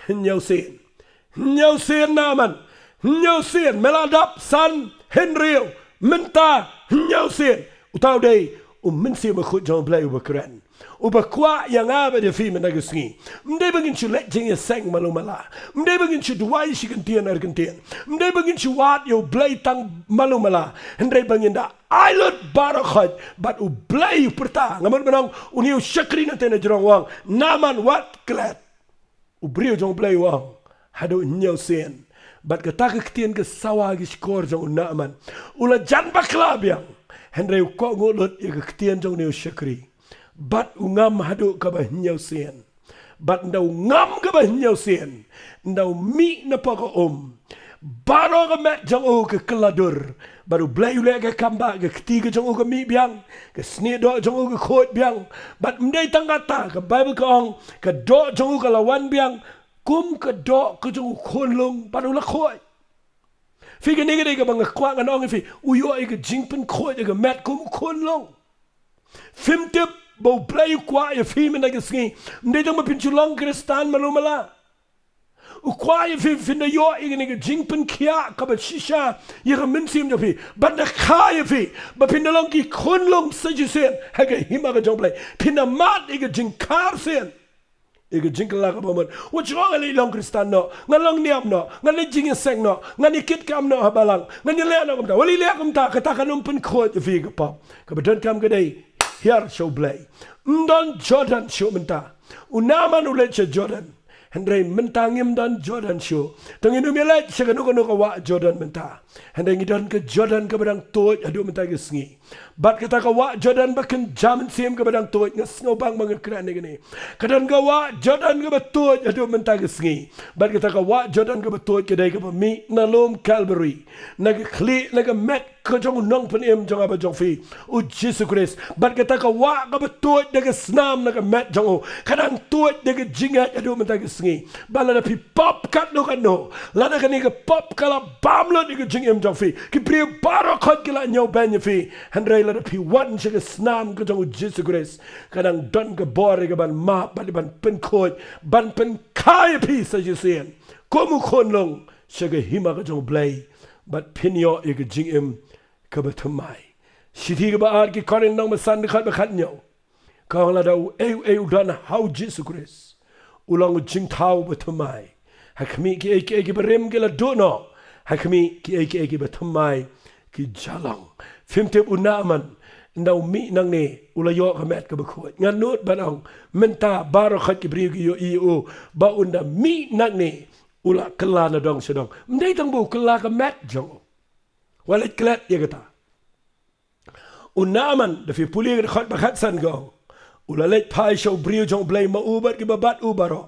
Nyau sen naman, nyau sen meladap san Hynrei minta nyau sen utau dei minsi makhut jong blay uba keren uba kwa yang aba de fi menagisngi mdai bangin chu let jing seng malumala mdai bangin chu duai shikantian arkantian mdai bangin chu wat yo blay tang malumala Hynrei bangin da ailot barakhat but u blay perta ngamon benong uniu syakri na tena jrong wang naman wat klet Ubriyo jong blay wang hado nyau sen bat kata ketien ke sawa gi skor jong naaman ula jan bakla biang Hynrei ko ngolot ye ketien jong neu syakri bat ungam hado ka ba nyau sen bat ndau ngam ka ba nyau sen ndau mi na pa ko baro ka met jong ke keladur baru blay ule ke kamba ke ketiga jong ke mi biang ke sni do jong ke khot biang bat mdai tangata ke bible ka ong ke do jong ke lawan biang kum ke do ke jong khon long baru la khoi fi ke nige ke bang kwa ngan ong fi uyo ke Jingpynim khot ke met kum khon long fim tip bo blay kwa ye fi men ke ski mdai tang ma pinchu long kristan malumala kwai fi finna yo igni ga jingpen kia ka ba shisha yiga minsim jo fi ban da khai fi ba pinna long ki khun long sajisen ha ga hima ga jo play pinna mat iga jingkar sen iga jingla ka baman what wrong ali long kristan no nga long niam no nga ni jing seng no nga ni kit kam no habalang nga ni le no kam ta wali le kam ta ka ta kanum pen khot fi ga pop ka ba don kam ga dei here show play ndon Jordan show menta unaman ulet Jordan Hynrei mentangim dan Jordan show tanginu melet seganu kono ka wa Jordan menta Hynrei ngidon ke Jordan ka badang toy adu menta ke sngi bat kita ka wa Jordan bakin jamin sim ka badang toy ngasno bang mangen kran ni kadan ka wa Jordan ka batoy adu menta ke sngi bat kita ka wa Jordan ka batoy ke dai ka mi na lom Calvary nag kli nag met ka jong nong penem jong aba jong fi u Jesus Christ bat kita ka wa ka batoy nag snam nag met jong kadang toy nag jingat adu menta ke sngi bala na pi pop kat no kan no lana kan ni ka pop kala bamlo ni ka jing em jong fi ki pri baro khot kila nyaw ben fi Hynrei la pi wan che ka snam ka jong Jesus Christ kadang don ka bore ka ban ma ban pen khot ban pen kai pi sa jisen komu khon long che ka hima ka jong blay but pinyo e ka jing em ka ba thamai siti ka ba ar ki korin nong ma san khat ba khat nyaw ka la da u dan how Jesus Christ ulang jing thau ba thamai hakmi ki ki berem ki la dono hakmi ki ba thamai ki jalang fimte unaman ndau mi nang ne ulayo kamet ka bakhot nganut banang menta baro khat ki bri yo io ba unda mi nang ne ula kala na dong sedong mdei tang bu kala ka met jong walit klet ye kata unaman da fi puli khat ba khat san go ula let pai show bri jong blay ma ubat ki babat ubaro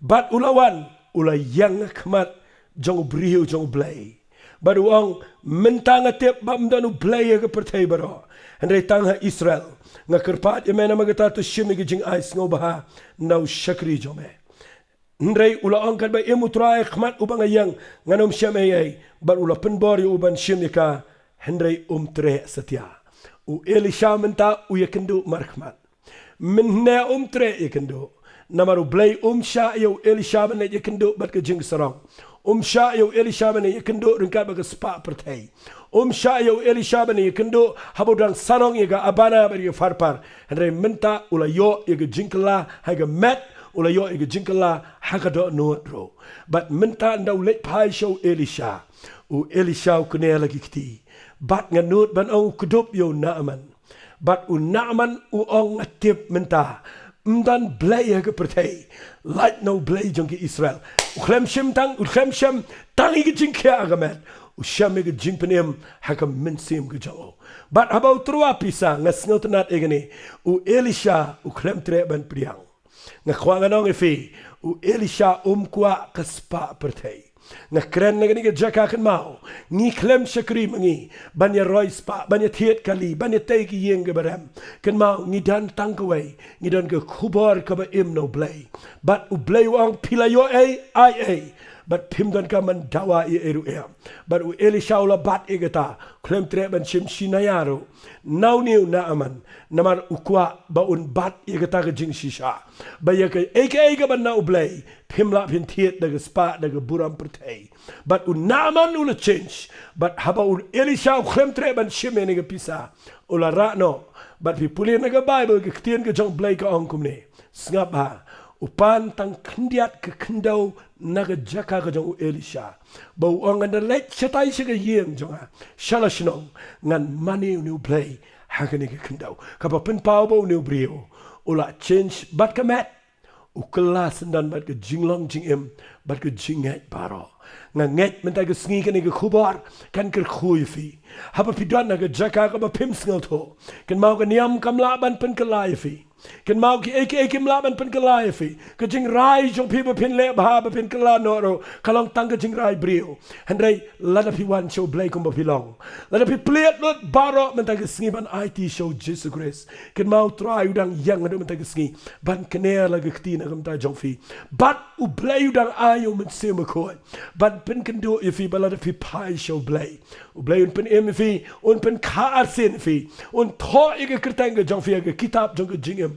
bat ulawan ula yang khmat jong bri jong blay baru ang mentang atep bam danu blay ke pertai baro Hynrei tangha Israel nga kerpat yemena magata to shimi jing ais ngobaha nau shakri jome Hynrei ula angkat ba emutrai khmat ubang ayang nganom syamei bar ula penbor uban shimika Hynrei tre setia u Elisha menta u yekendu markhmat minne tre yekendu namaru blay sha yo Elisha ben yekendu bat ke jing sarong sha yo Elisha ben yekendu ringkat ba ke spa pertai sha yo Elisha ben yekendu habodang sarong yega abana bari farpar Hynrei menta ula yo yega jingkla haga met ula yo yega jingkla haga do no ro but menta ndau let pai show Elisha u Elisha kune lagi kiti bat nganut ban au kudup yo Naaman bat u Naaman u ong atip menta mdan blay ke pertai light no blay jong ki Israel u khlem shim tangi ke jingkya agamet u shame ke jingpenem hakam minsim ke jaw bat habau trua pisa ngasngot nat egene u Elisha u khlem tre ban priang ngakhwanganong efi u Elisha kwa kaspa pertai ngakren ngani ke jaka kan mau ngi klem shakri mangi banya roy spa banya thiet kali banya tay ki yeng ke baram kan mau ngi dan tangkawai ngi dan ke khubor ka ba im no blay but u blay wang pilayo ai but pim dan ka man dawa eru but u Elisha ula bat egata klem tre ban shim shinayaro now new Naaman namar ukwa ba un bat egata ke jing shisha ba ya ke aka ban na u blay pimla pin thiet daga spa daga buram pertai but Naaman ula change but haba u Elisha klem tre ban shim ne ke pisa ula ra no but pi puli na ke Bible ke tien ke jong blay ka ongkum ne ngap ha upan tang kendiat ke kendau naga jaka ke jong Elisha bau angan da let chatai se ke yeng jonga shala shnong ngan mani new play hakani ke kendau ka pa pen pau bau new brio ula change bat ka mat u kelas dan bat ke jinglong jingem bat ke jingat baro nganget menta ke sngi ke ke khubor kan ke khui fi haba pidon naga jaka ka ba pim sngal tho kan mau ke niam kamla ban pen ke lai fi kan mau ki eke mlaban pen kelai fi ke jing rai jong pi pin le ba pen kela no ro kalong tang ke jing rai brio Hynrei lada pi wan show blay kum pilong lada pi plet not baro menta ke sngi ban IT show Jesus Christ kan mau try udang yang adu menta ke sngi ban kene lagi kti na kamta jong fi bat u blay udang ayo men sema ko ban pen kan do ifi balada pi pai show blay u blay un pen em fi un pen ka arsen fi un tho ege kertang jong fi ke kitab jong ke jing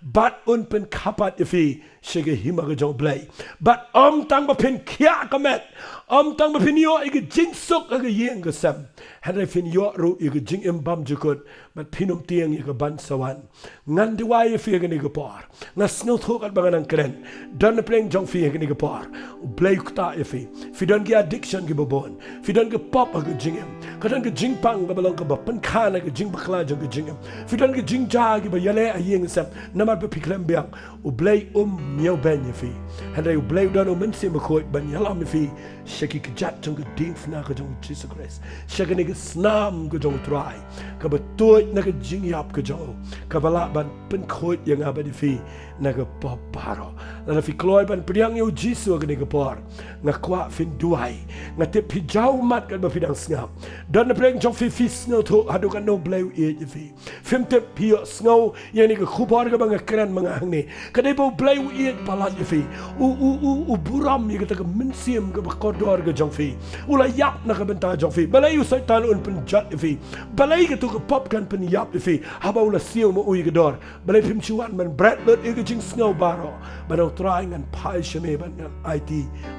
but un pen kapat ifi shege hima ga jong blay but tang ba pin kya kamet tang ba pin yo ig jing sok ga yeng ga sam han fin yo ru ig jing im bam jukut but pinum tiang ig ban sawan ngan di wai fi ga ni ga par na snow thok at bangan kren don playing jong fi ga ni ga par blay kta fi don gi addiction gi bobon fi don gi pop ga jing im ka don gi jing pang ga balong ga ba pen khana ga jing bakla jong ga jing im fi don gi jing ja gi ba yale a yeng sam namar ba piklem biang blay miao ben fi han dai blay don men sim ko ban yalam fi shaki ki jat jong ga ding fna ga jong Jesus Christ shaki ni ga snam ga jong try ka ba toy na ga jing yap ga jong ka bala ban pen khoi yang abadi fi na ga paparo na fi kloy ban priang yo Jesus ga ni ga por nga kwa fin duai nga te pi jau mat ga ba fidang snap don na preng jong fi snow to hadu kan no blay e fi fim te pi snow yang ni ga khubor ga bang kran mga hang ni ka dai bo blay e palat fi u buram yi ga ta min sim ga ba kodor ga jong fi ula yap na ga benta jong fi balay u sai tan un pen jat fi balay ga tu ga pop kan pen yap fi haba ula siu mo u ga dor balay pim chuan man bread lot e ga jing snow baro but trying and Poi Shaba Dei and IT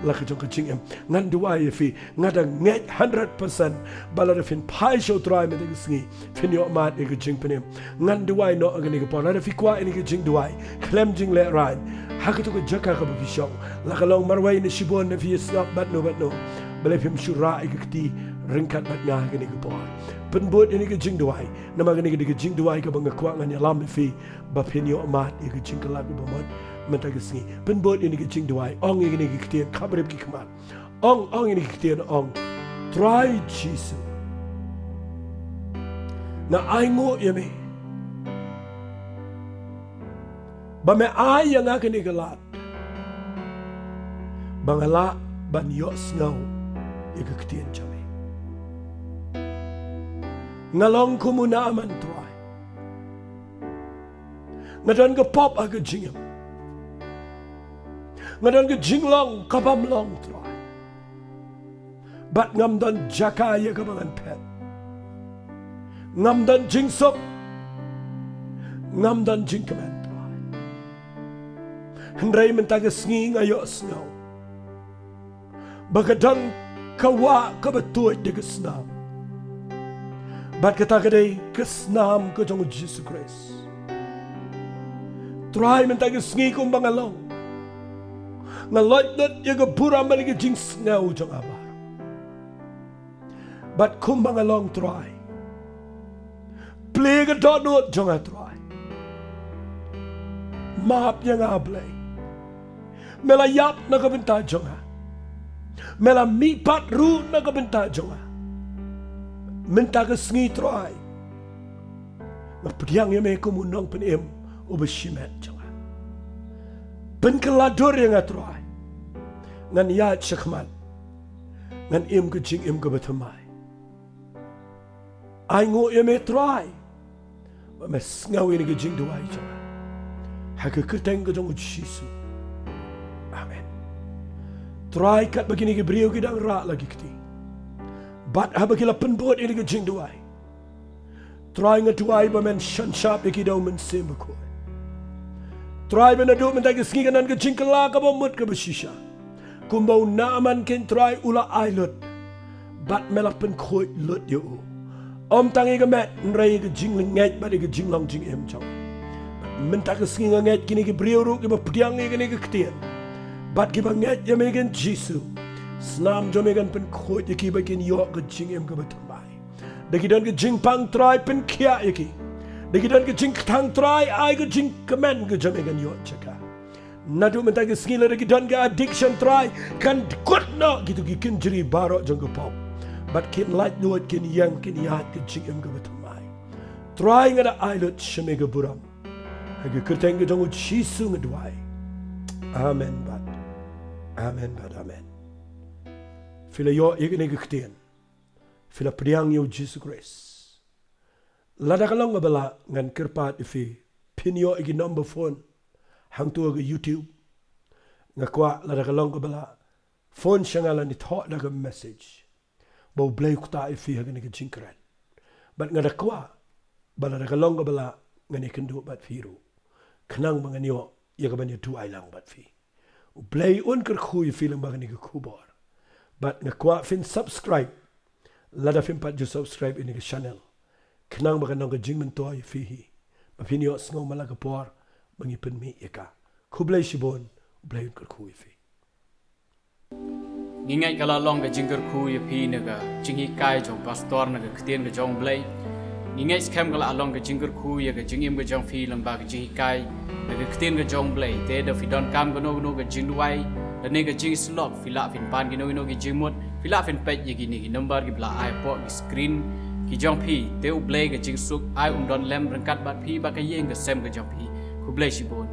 like jong ka jing em ngan duai fi ngada nget 100% balada fin Poi show try me de sngi fin yo mat e ga Jingpynim ngan duai no ga ni ga pon la fi kwa ni ga jing duai klem jing le right ha ka tu ga jaka ka bi show la ka long marwai ni shibon na fi snap but no balay pim shura e ga ti ringkat bat nga ga ni ga pon pen bot ni ga jing duai na ma ga ni ga jing duai ka bang kwa ngan ya lam fi ba fin yo mat e ga jing ka la ga ba mentagasni pen bot ini gicing duai ong ini giktian kabrib gikmat ong ini giktian ong try Jesus na aingo yami ba me ay yang akan igalat bangala ban yo snow igiktian jami ngalong kumuna man try ngadan ga pop aga jingam ngadon ke jinglong kapam long try bat ngam don jakaya ka bangan pet ngam don jingsok ngam don jingkaman try Hynrei mentaga sngi ngayo snow bagadon kawa kabatuy de gesnam bat katagade kesnam ko jong Jesus Christ try mentaga sngi kum bangalong nga lot ya ga pura maligi jing snow jong abar but kumbang along try play ga do jong a try map yang a play mela yap na ka benta jong a mela mi pat ru na ka benta jong a menta ka sngi try na priang ya me kumunong penem ubashimet jong a pen kelador yang a try ngan ya chakman ngan im ke jing im ke batamai ai ngo em try ba mes ngawi ni ke jing duai cha ha ke kerteng ke jong Jesus amen try kat begini ke brio ke dang ra lagi kti bat ha bagila penbot ini ke jing duai try ngatuai ba men shan sharp ke do men sim ko try ben adu men tagi sngi kanan ke jing kala ka ba mut ke beshisha kumbau naman ken try ula islet bat melapen khoi lut yo tangi ga met nrei ga jingling ngai ba ga jinglong jing em chong men ta ga sngi ngai kini ga brio ru ga pdiang ga ni ga ktien bat gi ba ngai ya me gen Jesus snam jo me gan pen khoi ki ba ken yo ga jing em ga ba tamai da gi dan ga jing pang try pen kya yaki da gi dan ga jing tang try ai ga jing kamen ga jo me gan yo chaka nadu menta ke skill lagi dan ke addiction try kan kot no gitu gikin jeri baro jong pop but kin light load kin yang kin yat ke jingem ke betamai try ngada islet shemega buram hage kerteng ke jong chisu ngdwai amen but amen fila yo yegene gktien fila priang yo Jesus Christ lada kalong ngabala ngan kerpat ifi pinyo igi number phone hang tu ke YouTube ngakwa la da long ke bala phone shangala ni thought da ke message bo blay kuta ifi ha ke jinkran but ngada kwa bala da long ke bala ngani kendu bat firu khnang manganyo ya ka ban tu ai lang bat fi u play un ker khu fi lang ba ni ka khubor but nga kwa fin subscribe lada fin pat ju subscribe in the channel knang ba nong ka jingmen toy fi hi ma fin yo sngo mala ka por bangi pen mi eka khublai shibon blai un ker khu fi ngingai kala long ka jingger khu ye phi na ga jingi kai jong pastor na ga ktien ga jong blai ngingai scam kala long ka jingger khu ye ga jingim ga jong phi lang ba ga jingi kai na ga ktien ga jong blai te da fi don kam ga no ga jing duai da ne ga jing slot fi la fin pan gi no gi jingmot fi la fin pet ye gi ni gi number gi bla ai po gi screen gi jong phi te u blai ga jing suk ai don lem rang kat bat phi ba ka yeng ga sem ga jong phi khu blai shibon